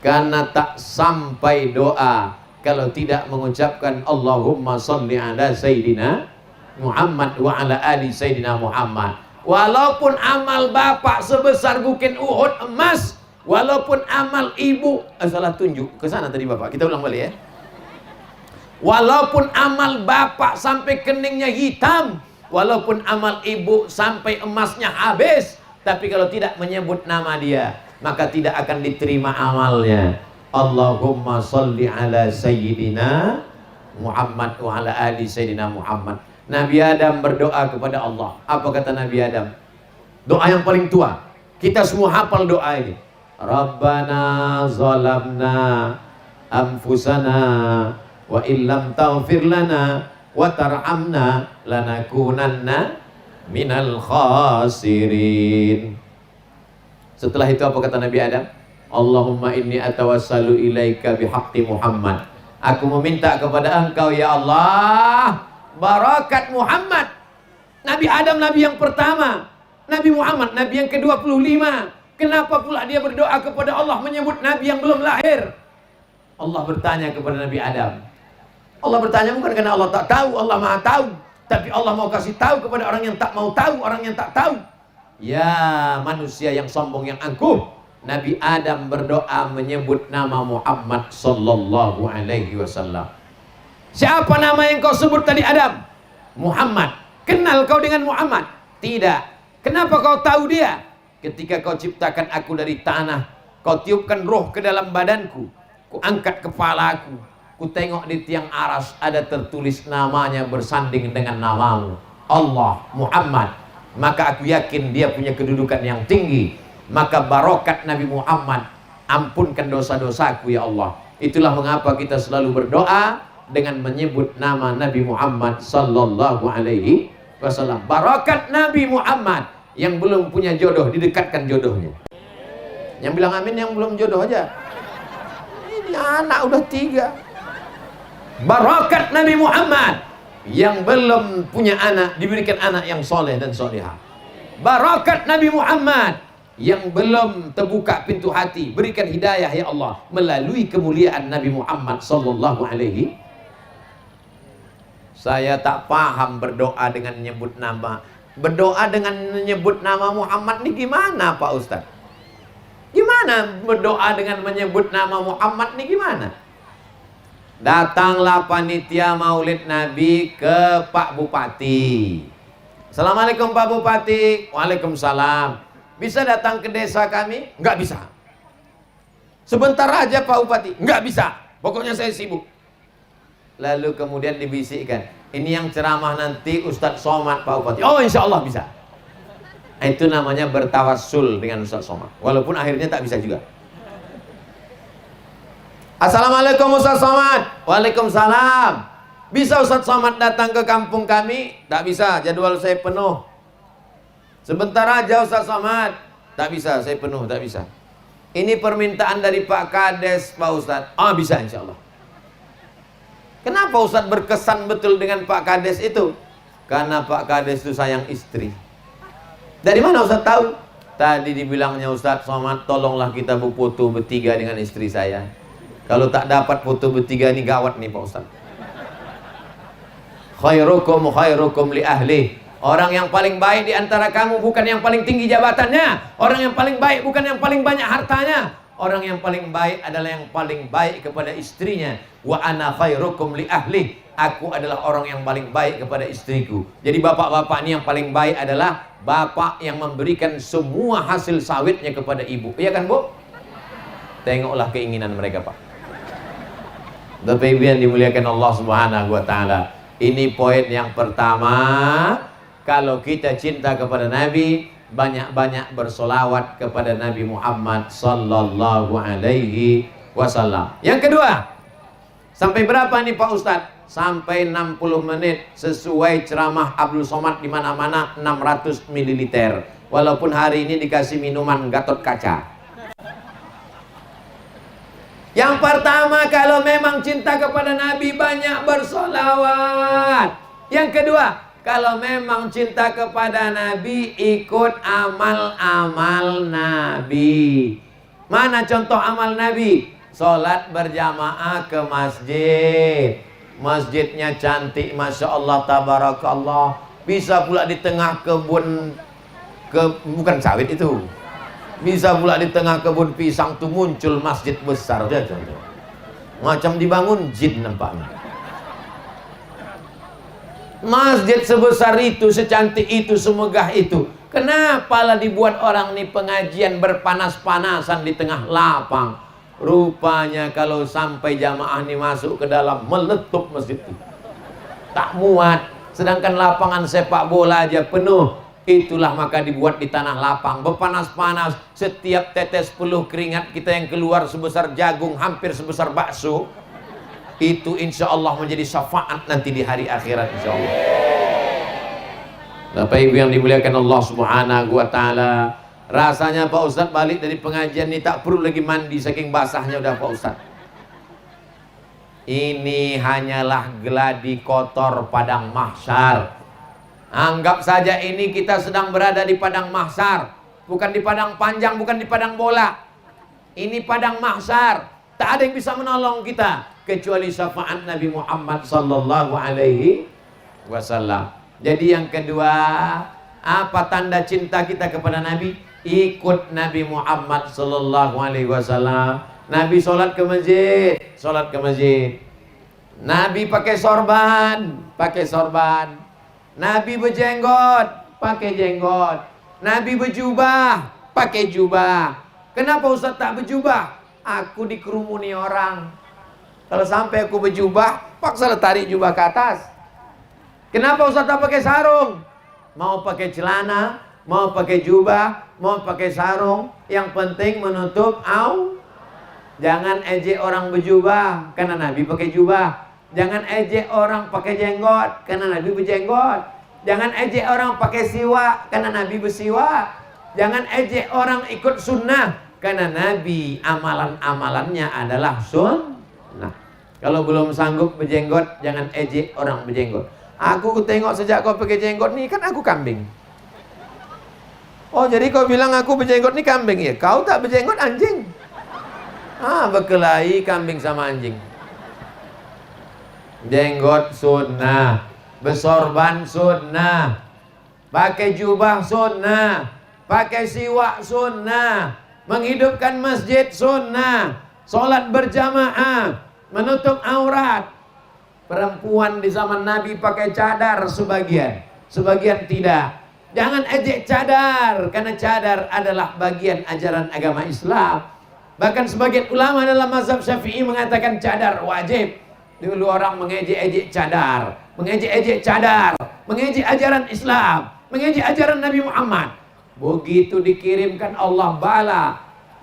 Karena tak sampai doa kalau tidak mengucapkan Allahumma sholli ala sayyidina Muhammad wa ala ali sayyidina Muhammad. Walaupun amal bapak sebesar bukit Uhud emas, walaupun amal ibu, salah tunjuk ke sana tadi bapak, kita ulang balik ya. Walaupun amal bapak sampai keningnya hitam, walaupun amal ibu sampai emasnya habis, tapi kalau tidak menyebut nama dia, maka tidak akan diterima amalnya. Allahumma sholli ala sayyidina Muhammad wa ala ali sayyidina Muhammad. Nabi Adam berdoa kepada Allah. Apa kata Nabi Adam? Doa yang paling tua. Kita semua hafal doa ini. Rabbana zalamna anfusana wa illam taghfir lana wa tarhamna lanakunanna minal khasirin. Setelah itu apa kata Nabi Adam? Allahumma inni atawassalu ilaika bihaqqi Muhammad. Aku meminta kepada engkau ya Allah, barakat Muhammad. Nabi Adam nabi yang pertama, Nabi Muhammad nabi yang ke-25. Kenapa pula dia berdoa kepada Allah menyebut nabi yang belum lahir? Allah bertanya kepada Nabi Adam. Allah bertanya bukan karena Allah tak tahu, Allah Maha tahu. Tapi Allah mau kasih tahu kepada orang yang tak mau tahu, orang yang tak tahu. Ya manusia yang sombong, yang angkuh, Nabi Adam berdoa menyebut nama Muhammad sallallahu alaihi wasallam. Siapa nama yang kau sebut tadi Adam? Muhammad. Kenal kau dengan Muhammad? Tidak. Kenapa kau tahu dia? Ketika kau ciptakan aku dari tanah, kau tiupkan roh ke dalam badanku, ku angkat kepalaku, ku tengok di tiang aras ada tertulis namanya bersanding dengan namamu, Allah, Muhammad. Maka aku yakin dia punya kedudukan yang tinggi. Maka barokat Nabi Muhammad, ampunkan dosa-dosaku ya Allah. Itulah mengapa kita selalu berdoa dengan menyebut nama Nabi Muhammad sallallahu alaihi wasallam. Barokat Nabi Muhammad. Yang belum punya jodoh didekatkan jodohnya. Yang bilang amin yang belum jodoh aja. Ini anak udah 3. Barokat Nabi Muhammad. Yang belum punya anak diberikan anak yang soleh dan solehah. Barokat Nabi Muhammad. Yang belum terbuka pintu hati, berikan hidayah ya Allah melalui kemuliaan Nabi Muhammad sallallahu alaihi. Saya tak paham berdoa dengan menyebut nama. Berdoa dengan menyebut nama Muhammad ini gimana Pak Ustadz? Gimana berdoa dengan menyebut nama Muhammad ini gimana? Datanglah panitia maulid Nabi ke Pak Bupati. Assalamualaikum Pak Bupati. Waalaikumsalam. Bisa datang ke desa kami? Enggak bisa. Sebentar aja Pak Bupati. Enggak bisa. Pokoknya saya sibuk. Lalu kemudian dibisikkan, ini yang ceramah nanti Ustadz Somad Pak Bupati. Oh insya Allah bisa. Itu namanya bertawassul dengan Ustadz Somad. Walaupun akhirnya tak bisa juga. Assalamualaikum Ustadz Somad. Waalaikumsalam. Bisa Ustadz Somad datang ke kampung kami? Tak bisa, jadwal saya penuh. Sebentar aja Ustadz Somad. Tak bisa, saya penuh, tak bisa. Ini permintaan dari Pak Kades Pak Ustadz. Ah bisa insya Allah. Kenapa Ustadz berkesan betul dengan Pak Kades itu? Karena Pak Kades itu sayang istri. Dari mana Ustadz tahu? Tadi dibilangnya Ustadz Somad, tolonglah kita berfoto bertiga dengan istri saya. Kalau tak dapat foto bertiga ini gawat nih Pak Ustadz. Khairukum khairukum li ahli. Orang yang paling baik di antara kamu bukan yang paling tinggi jabatannya. Orang yang paling baik bukan yang paling banyak hartanya. Orang yang paling baik adalah yang paling baik kepada istrinya. Wa ana khairukum li ahli. Aku adalah orang yang paling baik kepada istriku. Jadi bapak-bapak ini yang paling baik adalah bapak yang memberikan semua hasil sawitnya kepada ibu. Iya kan Bu? Tengoklah keinginan mereka Pak. Bapak Ibu yang dimuliakan Allah Subhanahu wa taala. Ini poin yang pertama. Kalau kita cinta kepada Nabi, banyak-banyak bersolawat kepada Nabi Muhammad sallallahu alaihi wasallam. Yang kedua, sampai berapa nih Pak Ustadz? Sampai 60 menit sesuai ceramah Abdul Somad di mana-mana 600 ml. Walaupun hari ini dikasih minuman Gatot Kaca. Yang pertama, kalau memang cinta kepada Nabi banyak bersolawat. Yang kedua, kalau memang cinta kepada Nabi, ikut amal-amal Nabi. Mana contoh amal Nabi? Sholat berjamaah ke masjid. Masjidnya cantik, Masya Allah, Tabarakallah. Bisa pula di tengah kebun, bukan sawit itu. Bisa pula di tengah kebun pisang tuh muncul masjid besar. Macam dibangun jin nampaknya. Masjid sebesar itu, secantik itu, semegah itu, kenapa lah dibuat orang nih pengajian berpanas-panasan di tengah lapang? Rupanya kalau sampai jamaah nih masuk ke dalam, meletup masjid itu. Tak muat. Sedangkan lapangan sepak bola aja penuh. Itulah maka dibuat di tanah lapang, berpanas-panas. Setiap tetes peluh keringat kita yang keluar sebesar jagung, hampir sebesar bakso, itu insya Allah menjadi syafaat nanti di hari akhirat insya Allah. Bapak Ibu yang dimuliakan Allah Subhanahu wa taala, rasanya Pak Ustadz balik dari pengajian ini tak perlu lagi mandi saking basahnya udah Pak Ustadz. Ini hanyalah geladi kotor padang mahsyar. Anggap saja ini kita sedang berada di padang mahsyar, bukan di padang panjang, bukan di padang bola. Ini padang mahsyar. Tak ada yang bisa menolong kita kecuali syafaat Nabi Muhammad sallallahu alaihi wasallam. Jadi yang kedua, apa tanda cinta kita kepada Nabi? Ikut Nabi Muhammad sallallahu alaihi wasallam. Nabi sholat ke masjid, sholat ke masjid. Nabi pakai sorban, pakai sorban. Nabi berjenggot, pakai jenggot. Nabi berjubah, pakai jubah. Kenapa Ustaz tak berjubah? Aku dikerumuni orang. Kalau sampai aku berjubah, paksa tarik jubah ke atas. Kenapa Ustaz tak pakai sarung? Mau pakai celana, mau pakai jubah, mau pakai sarung, yang penting menutup Jangan ejek orang berjubah, karena Nabi pakai jubah. Jangan ejek orang pakai jenggot, karena Nabi berjenggot. Jangan ejek orang pakai siwak, karena Nabi bersiwak. Jangan ejek orang ikut sunnah, karena Nabi amalan-amalannya adalah sunnah. Kalau belum sanggup berjenggot, jangan ejek orang berjenggot. Aku tengok sejak kau pakai jenggot nih, kan aku kambing. Oh, jadi kau bilang aku berjenggot nih kambing ya? Kau tak berjenggot anjing. Berkelahi kambing sama anjing. Jenggot sunnah, bersorban sunnah, pakai jubah sunnah, pakai siwak sunnah, menghidupkan masjid sunnah, sholat berjamaah, menutup aurat. Perempuan di zaman Nabi pakai cadar sebagian, sebagian tidak. Jangan ejek cadar, karena cadar adalah bagian ajaran agama Islam. Bahkan sebagian ulama dalam mazhab Syafi'i mengatakan cadar wajib. Dulu orang mengejek-ejek cadar, mengejek-ejek cadar, mengejek ajaran Islam, mengejek ajaran Nabi Muhammad. Begitu dikirimkan Allah bala,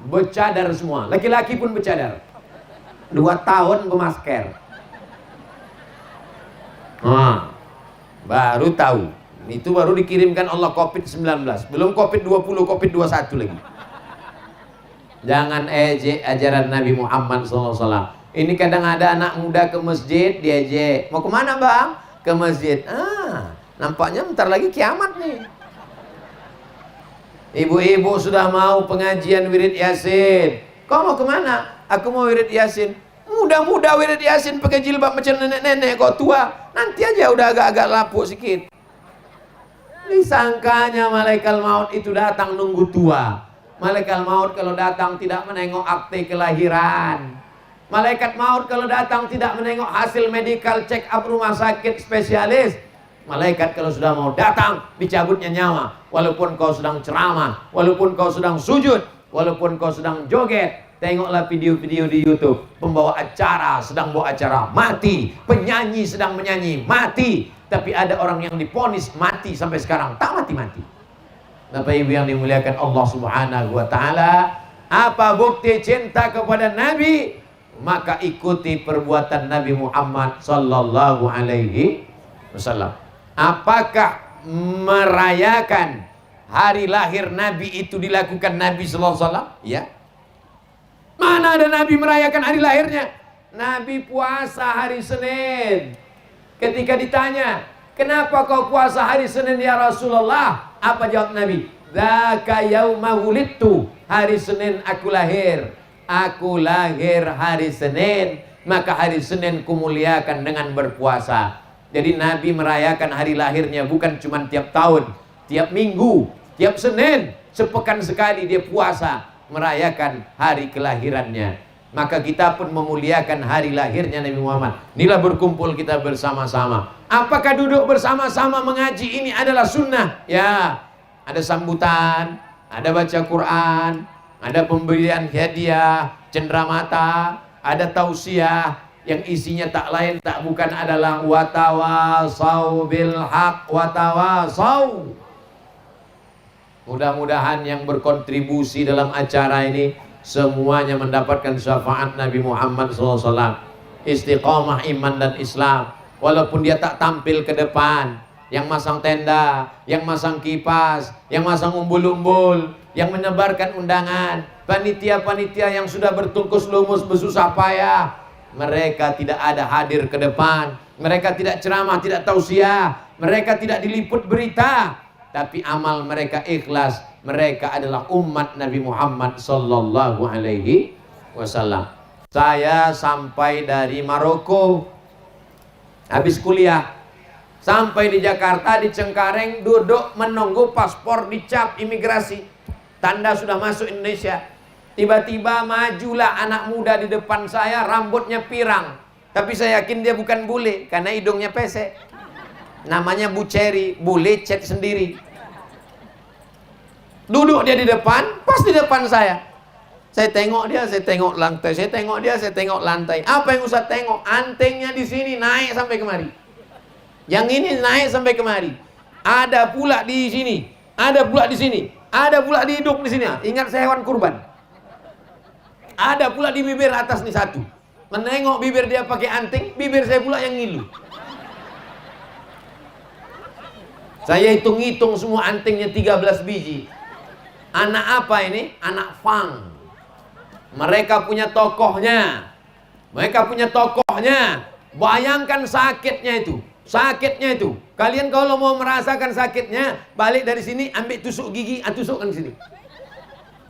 bercadar semua. Laki-laki pun bercadar. 2 tahun bermasker. Baru tahu. Itu baru dikirimkan Allah COVID-19. Belum COVID-20, COVID-21 lagi. Jangan ejek ajaran Nabi Muhammad SAW. Ini kadang ada anak muda ke masjid, diejek. Mau kemana bang? Ke masjid. Nampaknya bentar lagi kiamat nih. Ibu-ibu sudah mau pengajian wirid Yasin. Kau mau kemana? Aku mau wirid Yasin. Muda-muda wirid Yasin pakai jilbab macam nenek-nenek. Kau tua, nanti aja udah agak-agak lapuk sikit. Disangkanya malaikat maut itu datang nunggu tua. Malaikat maut kalau datang tidak menengok akte kelahiran. Malaikat maut kalau datang tidak menengok hasil medical check up rumah sakit spesialis. Malaikat kalau sudah mau datang, dicabutnya nyawa. Walaupun kau sedang ceramah, walaupun kau sedang sujud, walaupun kau sedang joget. Tengoklah video-video di YouTube. Pembawa acara sedang bawa acara, mati. Penyanyi sedang menyanyi, mati. Tapi ada orang yang diponis mati sampai sekarang, tak mati-mati. Bapak Ibu yang dimuliakan Allah Subhanahu wa taala, apa bukti cinta kepada Nabi? Maka ikuti perbuatan Nabi Muhammad sallallahu alaihi wasallam. Apakah merayakan hari lahir Nabi itu dilakukan Nabi sallallahu alaihi wasallam? Ya. Mana ada Nabi merayakan hari lahirnya? Nabi puasa hari Senin. Ketika ditanya, kenapa kau puasa hari Senin ya Rasulullah? Apa jawab Nabi? Dzaka yauma wulidtu. Hari Senin aku lahir. Aku lahir hari Senin, maka hari Senin kumuliakan dengan berpuasa. Jadi Nabi merayakan hari lahirnya bukan cuma tiap tahun, tiap minggu, tiap Senin, sepekan sekali dia puasa merayakan hari kelahirannya. Maka kita pun memuliakan hari lahirnya Nabi Muhammad. Inilah berkumpul kita bersama-sama. Apakah duduk bersama-sama mengaji ini adalah sunnah? Ya, ada sambutan, ada baca Quran, ada pemberian hadiah, cenderamata, ada tausiah yang isinya tak lain tak bukan adalah watawasau bil haq watawasau. Mudah-mudahan yang berkontribusi dalam acara ini semuanya mendapatkan syafaat Nabi Muhammad SAW. Istiqamah iman dan Islam. Walaupun dia tak tampil ke depan, yang masang tenda, yang masang kipas, yang masang umbul-umbul, yang menyebarkan undangan, panitia-panitia yang sudah bertungkus lumus bersusah payah, mereka tidak ada hadir ke depan, mereka tidak ceramah, tidak tausiah, mereka tidak diliput berita, tapi amal mereka ikhlas. Mereka adalah umat Nabi Muhammad sallallahu alaihi wasallam. Saya sampai dari Maroko habis kuliah. Sampai di Jakarta, di Cengkareng, duduk menunggu paspor dicap imigrasi, tanda sudah masuk Indonesia. Tiba-tiba majulah anak muda di depan saya, rambutnya pirang, tapi saya yakin dia bukan bule karena hidungnya pesek. Namanya Bu Cherry, bule cet sendiri. Duduk dia di depan, pas di depan saya. Saya tengok dia, saya tengok lantai, saya tengok dia, saya tengok lantai. Apa yang Ustaz tengok? Antingnya di sini naik sampai kemari. Yang ini naik sampai kemari. Ada pula di sini, ada pula di sini, ada pula di hidung di sini. Ingat saya hewan kurban. Ada pula di bibir atas nih satu. Menengok bibir dia pakai anting, bibir saya pula yang ngilu. Saya hitung-hitung semua antingnya 13 biji. Anak apa ini? Anak Fang. Mereka punya tokohnya. Mereka punya tokohnya. Bayangkan sakitnya itu. Sakitnya itu. Kalian kalau mau merasakan sakitnya, balik dari sini, ambil tusuk gigi, tusukkan di sini.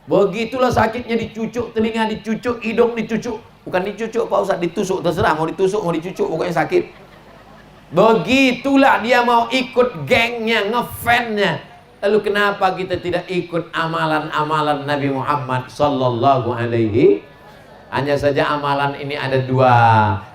Begitulah sakitnya, dicucuk, telinga dicucuk, hidung dicucuk. Bukan dicucuk Pak Ustaz, ditusuk, terserah. Mau ditusuk, mau dicucuk, pokoknya sakit. Begitulah dia mau ikut gengnya, ngefannya. Lalu kenapa kita tidak ikut amalan-amalan Nabi Muhammad sallallahu alaihi? Hanya saja amalan ini ada dua.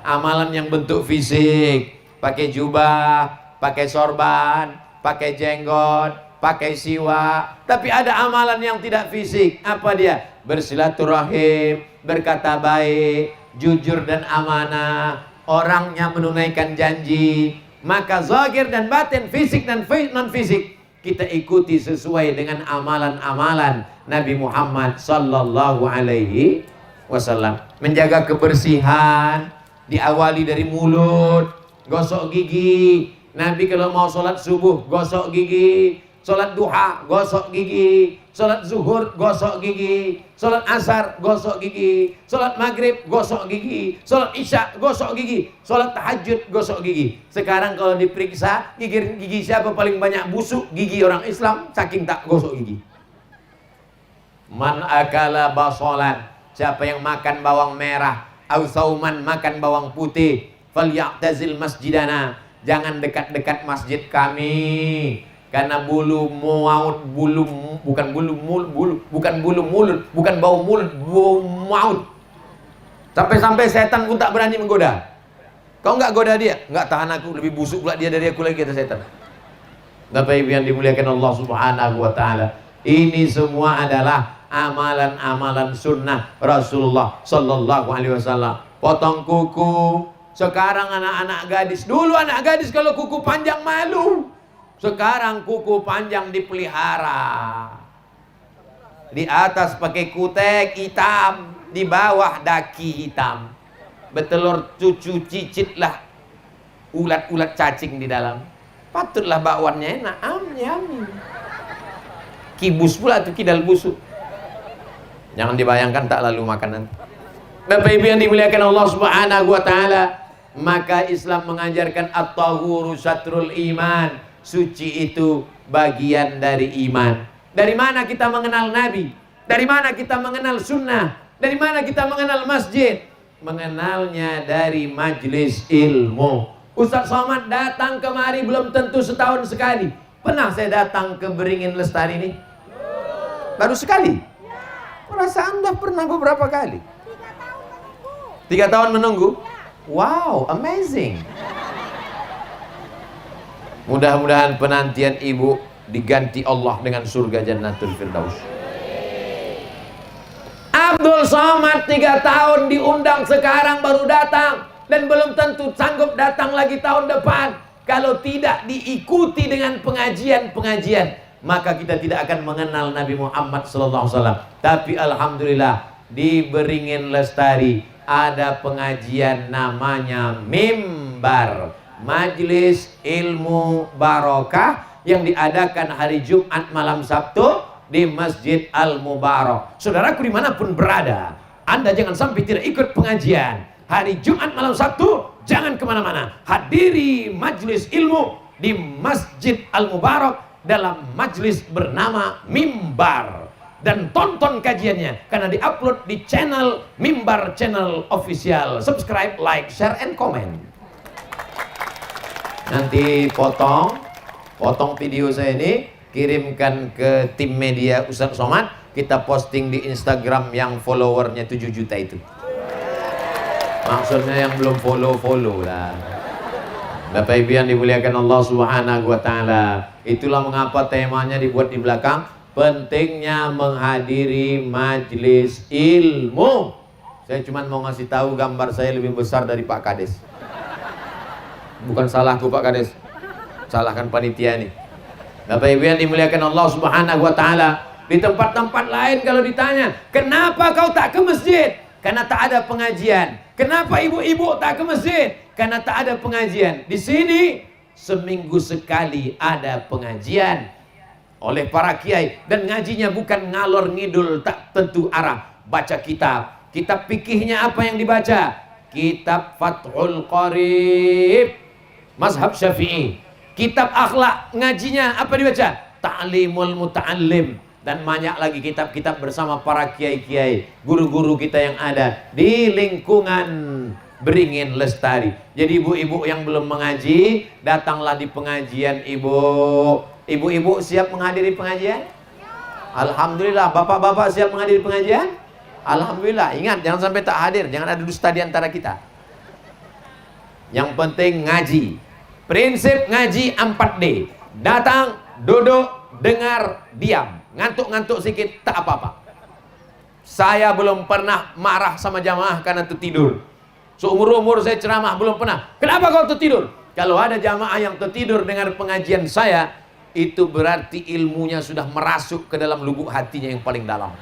Amalan yang bentuk fisik, pakai jubah, pakai sorban, pakai jenggot, pakai siwak. Tapi ada amalan yang tidak fisik. Apa dia? Bersilaturahim, berkata baik, jujur dan amanah, orangnya menunaikan janji. Maka zahir dan batin, fisik dan non fisik, kita ikuti sesuai dengan amalan-amalan Nabi Muhammad sallallahu alaihi wasallam. Menjaga kebersihan diawali dari mulut, gosok gigi. Nabi kalau mau sholat subuh gosok gigi, sholat duha gosok gigi, sholat zuhur gosok gigi, sholat asar gosok gigi, sholat maghrib gosok gigi, sholat isya gosok gigi, sholat tahajud gosok gigi. Sekarang kalau diperiksa gigi siapa paling banyak busuk? Gigi orang Islam, saking tak gosok gigi. Man akala basolan, siapa yang makan bawang merah, au sauman, makan bawang putih, falyatazil masjidana, jangan dekat-dekat masjid kami. Karena bulu maut, bukan bulu mulut, bukan bau mulut, bau maut. Sampai-sampai setan pun tak berani menggoda. Kau enggak goda dia? Enggak, tahan aku, lebih busuk pula dia dari aku lagi, kata setan. Bapak Ibu yang dimuliakan Allah Subhanahu wa taala, ini semua adalah amalan-amalan sunnah Rasulullah sallallahu alaihi wasallam. Potong kuku. Sekarang anak-anak gadis, dulu anak gadis kalau kuku panjang malu. Sekarang kuku panjang dipelihara. Di atas pakai kutek hitam, di bawah daki hitam. Betelur cucu cicitlah ulat-ulat cacing di dalam. Patutlah bakwannya enak, yummy. Kibus pula tuh, kidal busuk. Jangan dibayangkan tak lalu makanan. Bapak Ibu yang dimuliakan Allah Subhanahu wa taala, maka Islam mengajarkan at-tahuru syatrul iman. Suci itu bagian dari iman. Dari mana kita mengenal Nabi? Dari mana kita mengenal sunnah? Dari mana kita mengenal masjid? Mengenalnya dari majlis ilmu. Ustaz Somad datang kemari belum tentu setahun sekali. Pernah saya datang ke Beringin Lestari ini? Baru sekali? Perasaan Anda pernah beberapa kali? 3 tahun menunggu? Wow, amazing. Mudah-mudahan penantian ibu diganti Allah dengan surga Jannatul Firdaus. Abdul Somad 3 tahun diundang, sekarang baru datang. Dan belum tentu sanggup datang lagi tahun depan. Kalau tidak diikuti dengan pengajian-pengajian, maka kita tidak akan mengenal Nabi Muhammad SAW. Tapi Alhamdulillah, di Beringin Lestari ada pengajian namanya Mimbar, Majlis Ilmu Barokah, yang diadakan hari Jumat malam Sabtu di Masjid Al-Mubarak. Saudaraku dimanapun berada, Anda jangan sampai tidak ikut pengajian hari Jumat malam Sabtu. Jangan kemana-mana, hadiri majlis ilmu di Masjid Al-Mubarak dalam majlis bernama Mimbar, dan tonton kajiannya karena diupload di channel Mimbar, channel official. Subscribe, like, share, and comment. Nanti potong video saya ini, kirimkan ke tim media Ustadz Somad, kita posting di Instagram yang followernya 7 juta itu. Maksudnya yang belum follow lah. Bapak Ibu yang dimuliakan Allah Subhanahu wa taala. Itulah mengapa temanya dibuat di belakang, pentingnya menghadiri majelis ilmu. Saya cuma mau ngasih tahu gambar saya lebih besar dari Pak Kades. Bukan salahku Pak Kades, salahkan panitia nih. Bapak Ibu yang dimuliakan Allah Subhanahu wa taala, di tempat-tempat lain kalau ditanya, "Kenapa kau tak ke masjid?" Karena tak ada pengajian. Kenapa ibu-ibu tak ke masjid? Karena tak ada pengajian. Di sini seminggu sekali ada pengajian oleh para kiai, dan ngajinya bukan ngalor ngidul tak tentu arah. Baca kitab. Kitab fikihnya apa yang dibaca? Kitab Fathul Qarib, mazhab Syafi'i. Kitab akhlak, ngajinya apa dibaca? Ta'limul Muta'allim. Dan banyak lagi kitab-kitab bersama para kiai-kiai, guru-guru kita yang ada di lingkungan Beringin Lestari. Jadi ibu-ibu yang belum mengaji, datanglah di pengajian ibu. Ibu-ibu siap menghadiri pengajian? Alhamdulillah. Bapak-bapak siap menghadiri pengajian? Alhamdulillah. Ingat, jangan sampai tak hadir, jangan ada dusta di antara kita. Yang penting ngaji. Prinsip ngaji 4D. Datang, duduk, dengar, diam. Ngantuk-ngantuk sedikit tak apa-apa. Saya belum pernah marah sama jamaah karena tertidur. Seumur-umur saya ceramah belum pernah. Kenapa kau tertidur? Kalau ada jamaah yang tertidur dengar pengajian saya, itu berarti ilmunya sudah merasuk ke dalam lubuk hatinya yang paling dalam.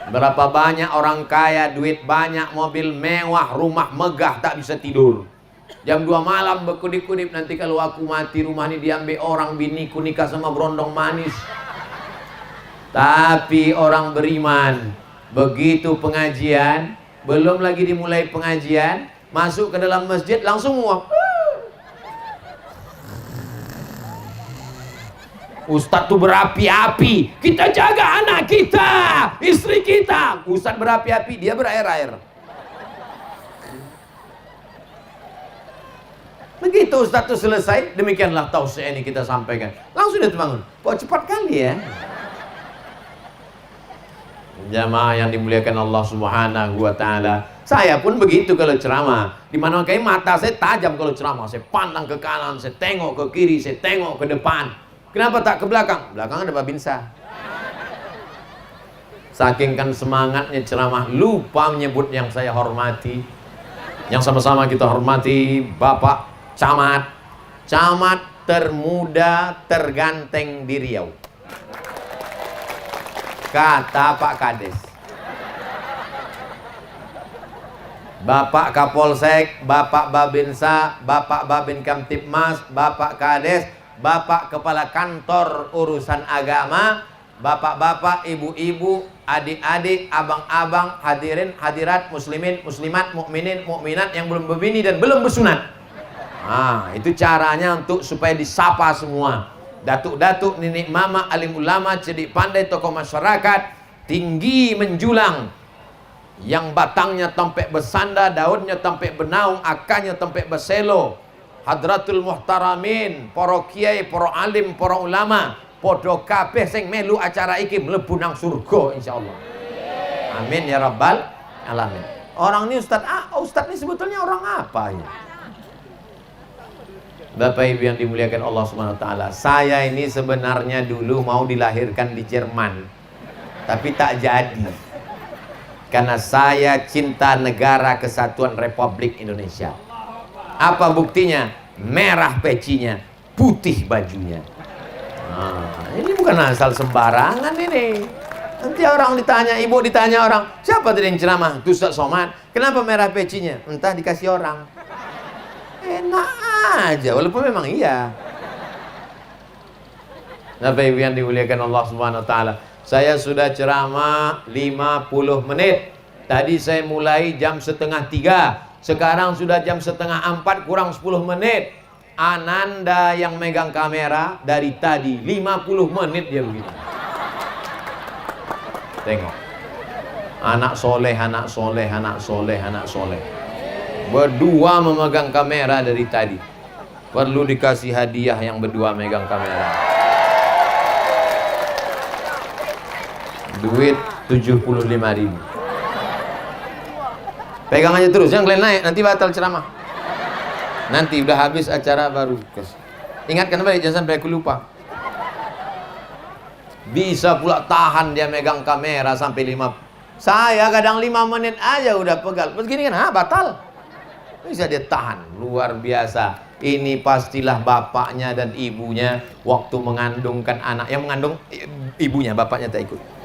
Berapa banyak orang kaya, duit banyak, mobil mewah, rumah megah, tak bisa tidur. Jam 2 malam berkedip-kedip, nanti kalau aku mati rumah ini diambil orang, biniku nikah sama berondong manis. Tapi orang beriman, begitu pengajian, belum lagi dimulai pengajian, masuk ke dalam masjid langsung nguap. Ustadz tuh berapi-api, kita jaga anak kita, istri kita. Ustadz berapi-api, dia berair-air. Begitu Ustadz itu selesai, demikianlah tausiah ini kita sampaikan. Langsung dia terbangun. Kok cepat kali ya? Jamaah yang dimuliakan Allah Subhanahu wa taala. Saya pun begitu kalau ceramah. Di mana kayak mata saya tajam kalau ceramah. Saya pandang ke kanan, saya tengok ke kiri, saya tengok ke depan. Kenapa tak ke belakang? Belakang ada babinsa. Saking kan semangatnya ceramah, lupa menyebut yang saya hormati. Yang sama-sama kita hormati Bapak Camat termuda terganteng di Riau, kata Pak Kades. Bapak Kapolsek, Bapak Babinsa, Bapak Babin Kamtipmas, Bapak Kades, Bapak Kepala Kantor Urusan Agama, Bapak-bapak, ibu-ibu, adik-adik, abang-abang, hadirin, hadirat, muslimin, muslimat, mukminin, mukminat yang belum berbini dan belum bersunat. Nah, itu caranya untuk supaya disapa semua. Datuk-datuk, nenek mama, alim ulama, cerdik pandai, tokoh masyarakat, tinggi menjulang, yang batangnya tampek bersanda, daunnya tampek benaung, akarnya tampek berselo. Hadratul muhtaramin, para kiai, para alim, para ulama, podo kabeh sing melu acara iki mlebu nang surga insyaallah. Amin ya rabbal alamin. Orang ini Ustadz ini sebetulnya orang apa ya? Bapak Ibu yang dimuliakan Allah Subhanahu wa taala, saya ini sebenarnya dulu mau dilahirkan di Jerman, tapi tak jadi. Karena saya cinta negara kesatuan Republik Indonesia. Apa buktinya? Merah pecinya, putih bajunya. Nah, ini bukan asal sembarangan ini. Nanti orang ditanya, ibu ditanya orang, siapa tadi yang ceramah? Itu Ustadz Somad. Kenapa merah pecinya? Entah dikasih orang. Enak aja, walaupun memang iya. Bapak Ibu yang dimuliakan Allah Subhanahu wa taala, saya sudah ceramah 50 menit. Tadi saya mulai jam setengah 3, sekarang sudah jam setengah 4 kurang 10 menit. Ananda yang megang kamera dari tadi 50 menit dia begitu. Tengok, anak soleh, anak soleh, anak soleh, anak soleh. Berdua memegang kamera dari tadi. Perlu dikasih hadiah yang berdua megang kamera. Duit 75.000. Pegang aja terus, jangan kalian naik, nanti batal ceramah. Nanti udah habis acara baru. Ingatkan balik, jangan sampai aku lupa. Bisa pula tahan dia megang kamera sampai 5. Saya kadang 5 menit aja udah pegal. Begini kan, batal. Bisa dia tahan, luar biasa. Ini pastilah bapaknya dan ibunya waktu mengandungkan anak. Yang mengandung ibunya, bapaknya tak ikut.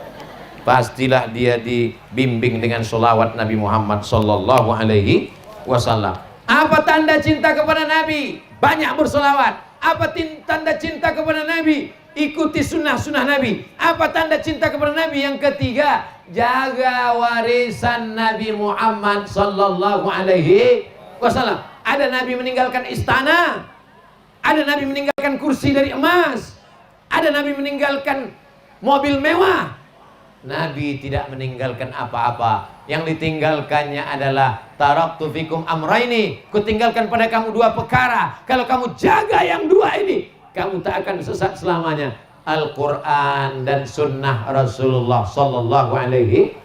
Pastilah dia dibimbing dengan sholawat Nabi Muhammad sallallahu alaihi wasallam. Apa tanda cinta kepada Nabi? Banyak bersolawat. Apa tanda cinta kepada Nabi? Ikuti sunnah-sunnah Nabi. Apa tanda cinta kepada Nabi? Yang ketiga, jaga warisan Nabi Muhammad sallallahu alaihi wasallam. Ada Nabi meninggalkan istana, ada Nabi meninggalkan kursi dari emas, ada Nabi meninggalkan mobil mewah. Nabi tidak meninggalkan apa-apa. Yang ditinggalkannya adalah taraktu fikum amraini, kutinggalkan pada kamu 2 perkara. Kalau kamu jaga yang 2 ini, kamu tak akan sesat selamanya. Al-Quran dan sunnah Rasulullah sallallahu alaihi.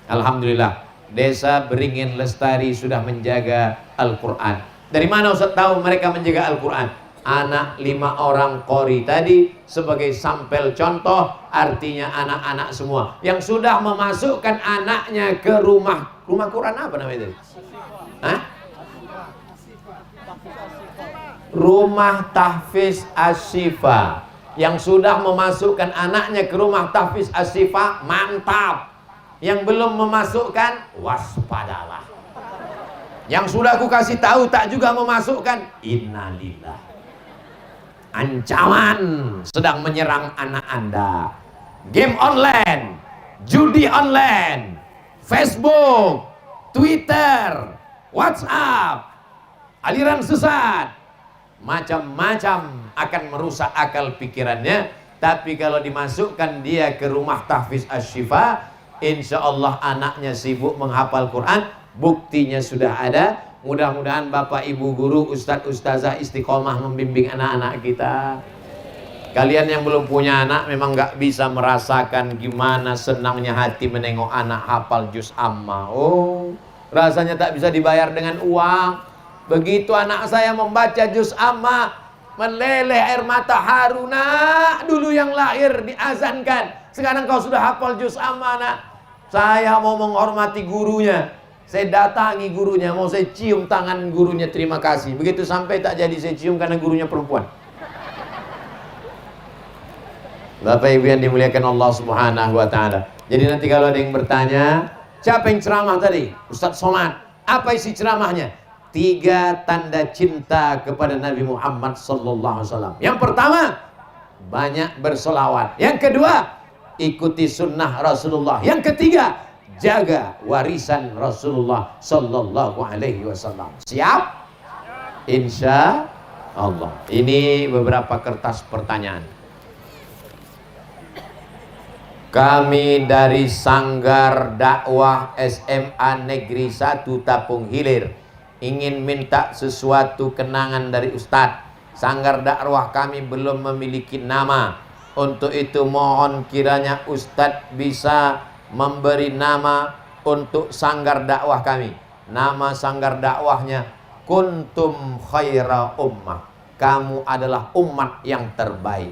Alhamdulillah, Desa Beringin Lestari sudah menjaga Al-Quran. Dari mana Ustaz tahu mereka menjaga Al-Quran? Anak 5 orang qori tadi sebagai sampel contoh, artinya anak-anak semua yang sudah memasukkan anaknya ke rumah Quran, apa namanya tadi? Hah? Rumah Tahfiz Asyifa. Yang sudah memasukkan anaknya ke rumah Tahfiz Asyifa, mantap. Yang belum memasukkan, waspadalah. Yang sudah aku kasih tahu tak juga memasukkan, innalillah. Ancaman sedang menyerang anak Anda. Game online, judi online, Facebook, Twitter, WhatsApp, aliran sesat, macam-macam akan merusak akal pikirannya. Tapi kalau dimasukkan dia ke rumah Tahfiz Asyifa, insya Allah anaknya sibuk menghafal Quran. Buktinya sudah ada. Mudah-mudahan Bapak Ibu guru, Ustadz Ustazah istiqomah membimbing anak-anak kita. Kalian yang belum punya anak memang gak bisa merasakan gimana senangnya hati menengok anak hafal juz amma. Oh, rasanya tak bisa dibayar dengan uang. Begitu anak saya membaca juz amma, meleleh air mata haru. Nak, dulu yang lahir diazankan, sekarang kau sudah hafal juz amma, nak. Saya mau menghormati gurunya. Saya datangi gurunya, mau saya cium tangan gurunya, terima kasih. Begitu sampai tak jadi saya cium karena gurunya perempuan. Bapak Ibu yang dimuliakan Allah Subhanahu wa taala. Jadi nanti kalau ada yang bertanya, siapa yang ceramah tadi? Ustadz Somad. Apa isi ceramahnya? 3 tanda cinta kepada Nabi Muhammad sallallahu alaihi wasallam. Yang pertama, banyak bersolawat. Yang kedua, ikuti sunnah Rasulullah. Yang ketiga, jaga warisan Rasulullah sallallahu alaihi wasallam. Siap? Insya Allah. Ini beberapa kertas pertanyaan. Kami dari Sanggar Dakwah SMA Negeri 1 Tapung Hilir ingin minta sesuatu kenangan dari Ustadz. Sanggar dakwah kami belum memiliki nama. Untuk itu mohon kiranya Ustadz bisa memberi nama untuk sanggar dakwah kami. Nama sanggar dakwahnya Kuntum Khaira Ummah. Kamu adalah umat yang terbaik.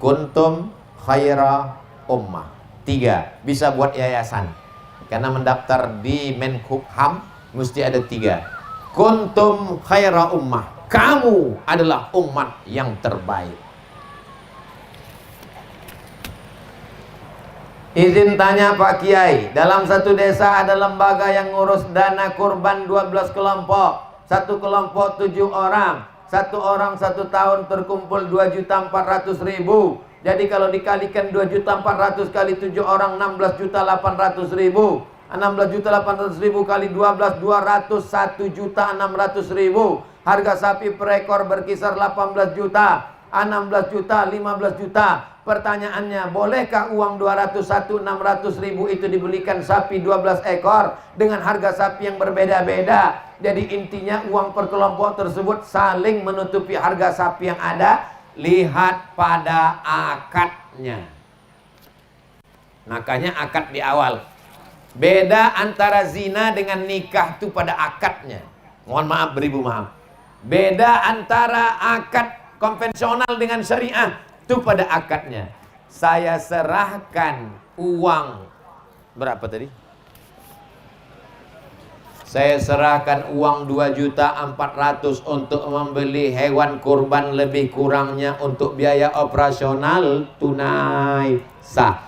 Kuntum Khaira Ummah. 3. Bisa buat yayasan. Karena mendaftar di Menkumham mesti ada 3. Kuntum Khaira Ummah. Kamu adalah umat yang terbaik. Izin tanya Pak Kiai, dalam satu desa ada lembaga yang ngurus dana kurban 12 kelompok. Satu kelompok 7 orang. 1 orang 1 tahun terkumpul 2.400.000. Jadi kalau dikalikan 2.400.000 kali 7 orang 16.800.000. 16.800.000 kali 12 201.600.000. Harga sapi per ekor berkisar 18 juta. 16 juta, 15 juta. Pertanyaannya, bolehkah uang 201, 600 ribu itu dibelikan sapi 12 ekor dengan harga sapi yang berbeda-beda? Jadi intinya uang per kelompok tersebut saling menutupi harga sapi yang ada. Lihat pada akadnya. Makanya akad di awal. Beda antara zina dengan nikah itu pada akadnya. Mohon maaf, beribu maaf. Beda antara akad konvensional dengan syariah itu pada akadnya. Saya serahkan uang berapa tadi? Saya serahkan uang 2.400.000 untuk membeli hewan kurban, lebih kurangnya untuk biaya operasional tunai sah.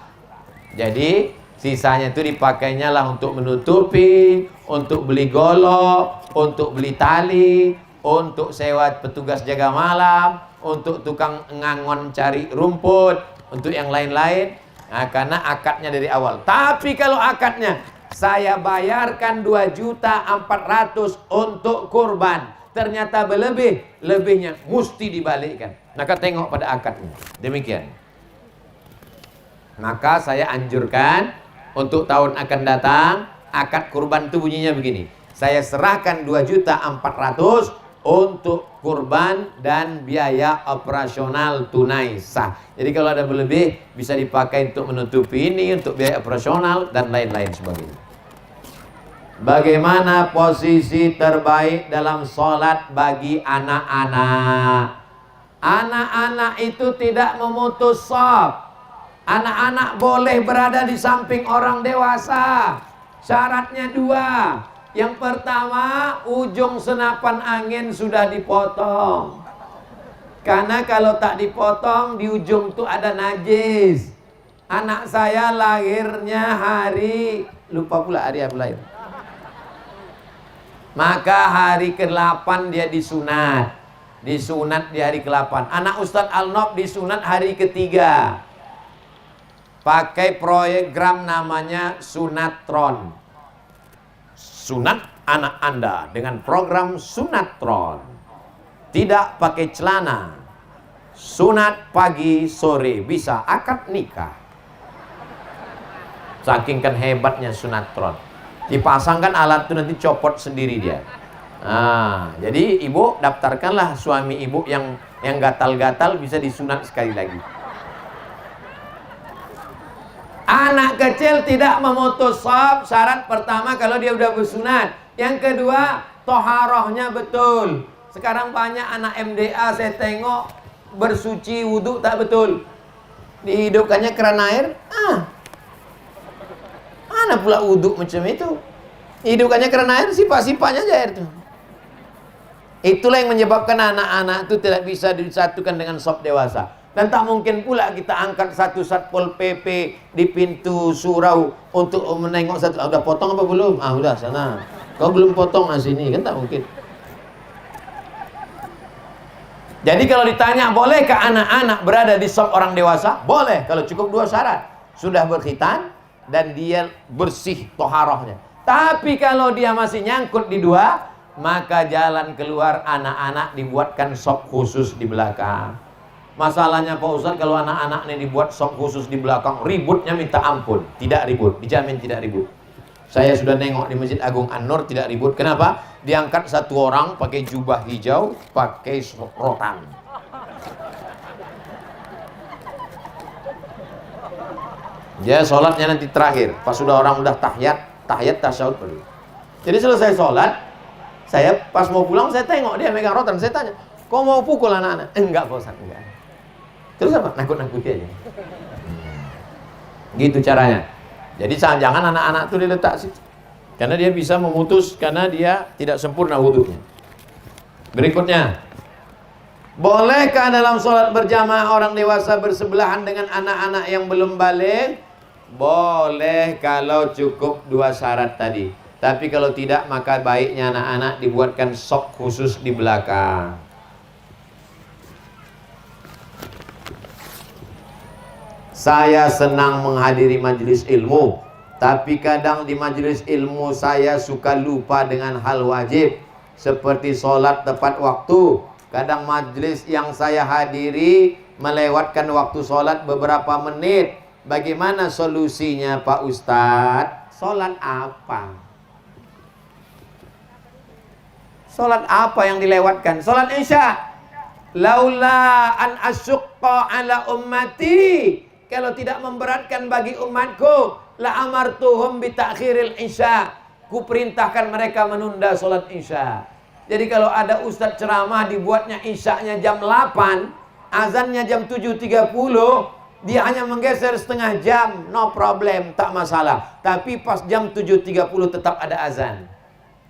Jadi sisanya itu dipakainya lah untuk menutupi, untuk beli golok, untuk beli tali, untuk sewa petugas jaga malam, untuk tukang ngangon cari rumput, untuk yang lain-lain. Nah, karena akadnya dari awal. Tapi kalau akadnya saya bayarkan 2.400.000 untuk kurban, ternyata berlebih, lebihnya mesti dibalikkan. Maka tengok pada akadnya. Demikian. Maka saya anjurkan untuk tahun akan datang, akad kurban itu bunyinya begini. Saya serahkan 2.400.000 untuk kurban dan biaya operasional tunai sah. Jadi kalau ada berlebih bisa dipakai untuk menutupi ini, untuk biaya operasional dan lain-lain sebagainya. Bagaimana posisi terbaik dalam sholat bagi anak-anak? Anak-anak itu tidak memutus shaf. Anak-anak boleh berada di samping orang dewasa. Syaratnya dua. Yang pertama, ujung senapan angin sudah dipotong. Karena kalau tak dipotong, di ujung itu ada najis. Anak saya lahirnya hari, lupa pula hari apa lahir. Maka hari ke-8 dia disunat. Disunat di hari ke-8. Anak Ustadz Al-Nob disunat hari ke-3. Pakai program namanya Sunatron. Sunat anak Anda dengan program Sunatron. Tidak pakai celana. Sunat pagi sore, bisa akad nikah. Saking kan hebatnya Sunatron. Dipasangkan alat itu nanti copot sendiri dia. Nah, jadi ibu daftarkanlah suami ibu yang gatal-gatal bisa disunat sekali lagi. Anak kecil tidak memutus shaf. Syarat pertama kalau dia udah bersunat. Yang kedua, toharohnya betul. Sekarang banyak anak MDA saya tengok bersuci wudhu tak betul. Dihidupkannya keran air. Mana pula wudhu macam itu? Hidupkannya keran air, sifat-sifatnya aja air itu. Itulah yang menyebabkan anak-anak itu tidak bisa disatukan dengan shaf dewasa. Dan tak mungkin pula kita angkat satu satpol PP di pintu surau untuk menengok satu. Udah potong apa belum? Udah sana. Kau belum potong sini, kan tak mungkin. Jadi kalau ditanya bolehkah anak-anak berada di shaf orang dewasa? Boleh, kalau cukup dua syarat. Sudah berkhitan dan dia bersih toharohnya. Tapi kalau dia masih nyangkut di dua, maka jalan keluar anak-anak dibuatkan shaf khusus di belakang. Masalahnya Pak Ustadz, kalau anak-anak ini dibuat shaf khusus di belakang, ributnya minta ampun. Tidak ribut, dijamin tidak ribut. Saya sudah nengok di Masjid Agung An-Nur, tidak ribut. Kenapa? Diangkat satu orang pakai jubah hijau, pakai rotan. Dia sholatnya nanti terakhir, pas sudah orang udah tahiyat tasyahud dulu. Jadi selesai sholat, saya pas mau pulang saya tengok dia megang rotan. Saya tanya, kau mau pukul anak-anak? Enggak Pak Ustadz, enggak. Terus apa? Nakut-nakuti aja. Gitu caranya. Jadi jangan anak-anak itu diletak situ. Karena dia bisa memutus, karena dia tidak sempurna wudunya. Berikutnya, bolehkah dalam sholat berjamaah orang dewasa bersebelahan dengan anak-anak yang belum balik? Boleh kalau cukup dua syarat tadi. Tapi kalau tidak, maka baiknya anak-anak dibuatkan shaf khusus di belakang. Saya senang menghadiri majelis ilmu, tapi kadang di majelis ilmu saya suka lupa dengan hal wajib seperti sholat tepat waktu, Kadang majlis yang saya hadiri melewatkan waktu sholat beberapa menit. Bagaimana solusinya Pak Ustadz? Sholat apa? Sholat apa yang dilewatkan? Sholat Isya. Laula an asyukka ala ummati. Kalau tidak memberatkan bagi umatku, la amartuhum bi ta'khiril Isya. Ku perintahkan mereka menunda sholat Isya. Jadi kalau ada ustadz ceramah dibuatnya Isyanya jam 8, azannya jam 7.30, dia hanya menggeser setengah jam, no problem, tak masalah. Tapi pas jam 7.30 tetap ada azan.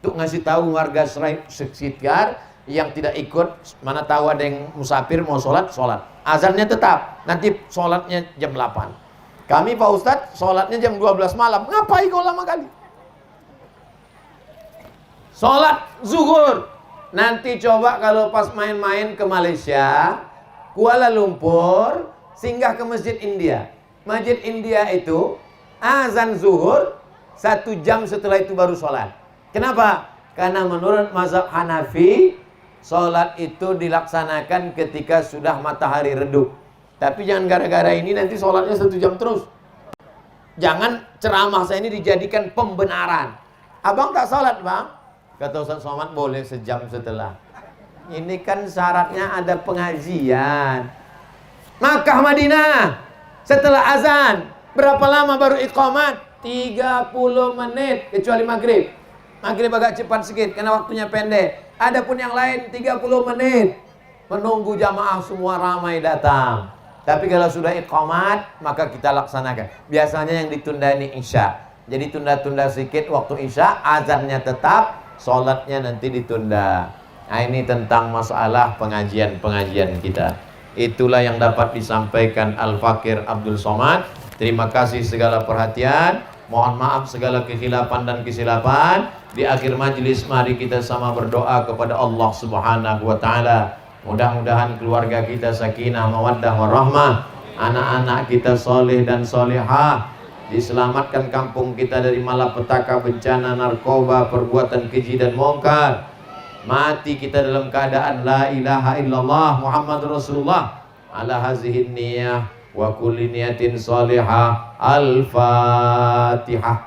Untuk ngasih tahu warga sekitar yang tidak ikut, mana tahu ada yang musafir mau sholat, sholat. Azannya tetap, nanti sholatnya jam 8. Kami Pak Ustadz sholatnya jam 12 malam. Ngapain kau lama kali? Sholat zuhur. Nanti coba kalau pas main-main ke Malaysia, Kuala Lumpur, singgah ke Masjid India. Masjid India itu azan zuhur 1 jam setelah itu baru sholat. Kenapa? Karena menurut mazhab Hanafi, sholat itu dilaksanakan ketika sudah matahari redup. Tapi jangan gara-gara ini nanti sholatnya 1 jam terus. Jangan ceramah saya ini dijadikan pembenaran. Abang tak sholat bang? Kata Ustaz Somad, boleh sejam setelah. Ini kan syaratnya ada pengajian. Makkah Madinah, setelah azan berapa lama baru iqamat? 30 menit, kecuali maghrib. Maghrib agak cepat sedikit karena waktunya pendek. Adapun yang lain 30 menit. Menunggu jamaah semua ramai datang. Tapi kalau sudah iqamat, maka kita laksanakan. Biasanya yang ditunda ini Isya. Jadi tunda-tunda sedikit waktu Isya, azannya tetap, sholatnya nanti ditunda. Nah ini tentang masalah pengajian-pengajian kita. Itulah yang dapat disampaikan Al-Fakir Abdul Somad. Terima kasih segala perhatian. Mohon maaf segala kekhilafan dan kesilapan. Di akhir majlis mari kita sama berdoa kepada Allah Subhanahu wa taala. Mudah-mudahan keluarga kita sakinah, mawaddah, warahmah. Anak-anak kita soleh dan solehah. Diselamatkan kampung kita dari malapetaka, bencana, narkoba, perbuatan keji dan mungkar. Mati kita dalam keadaan la ilaha illallah Muhammad Rasulullah. Ala hazihin niyah wa kulli niyatin salihah. Al-Fatihah.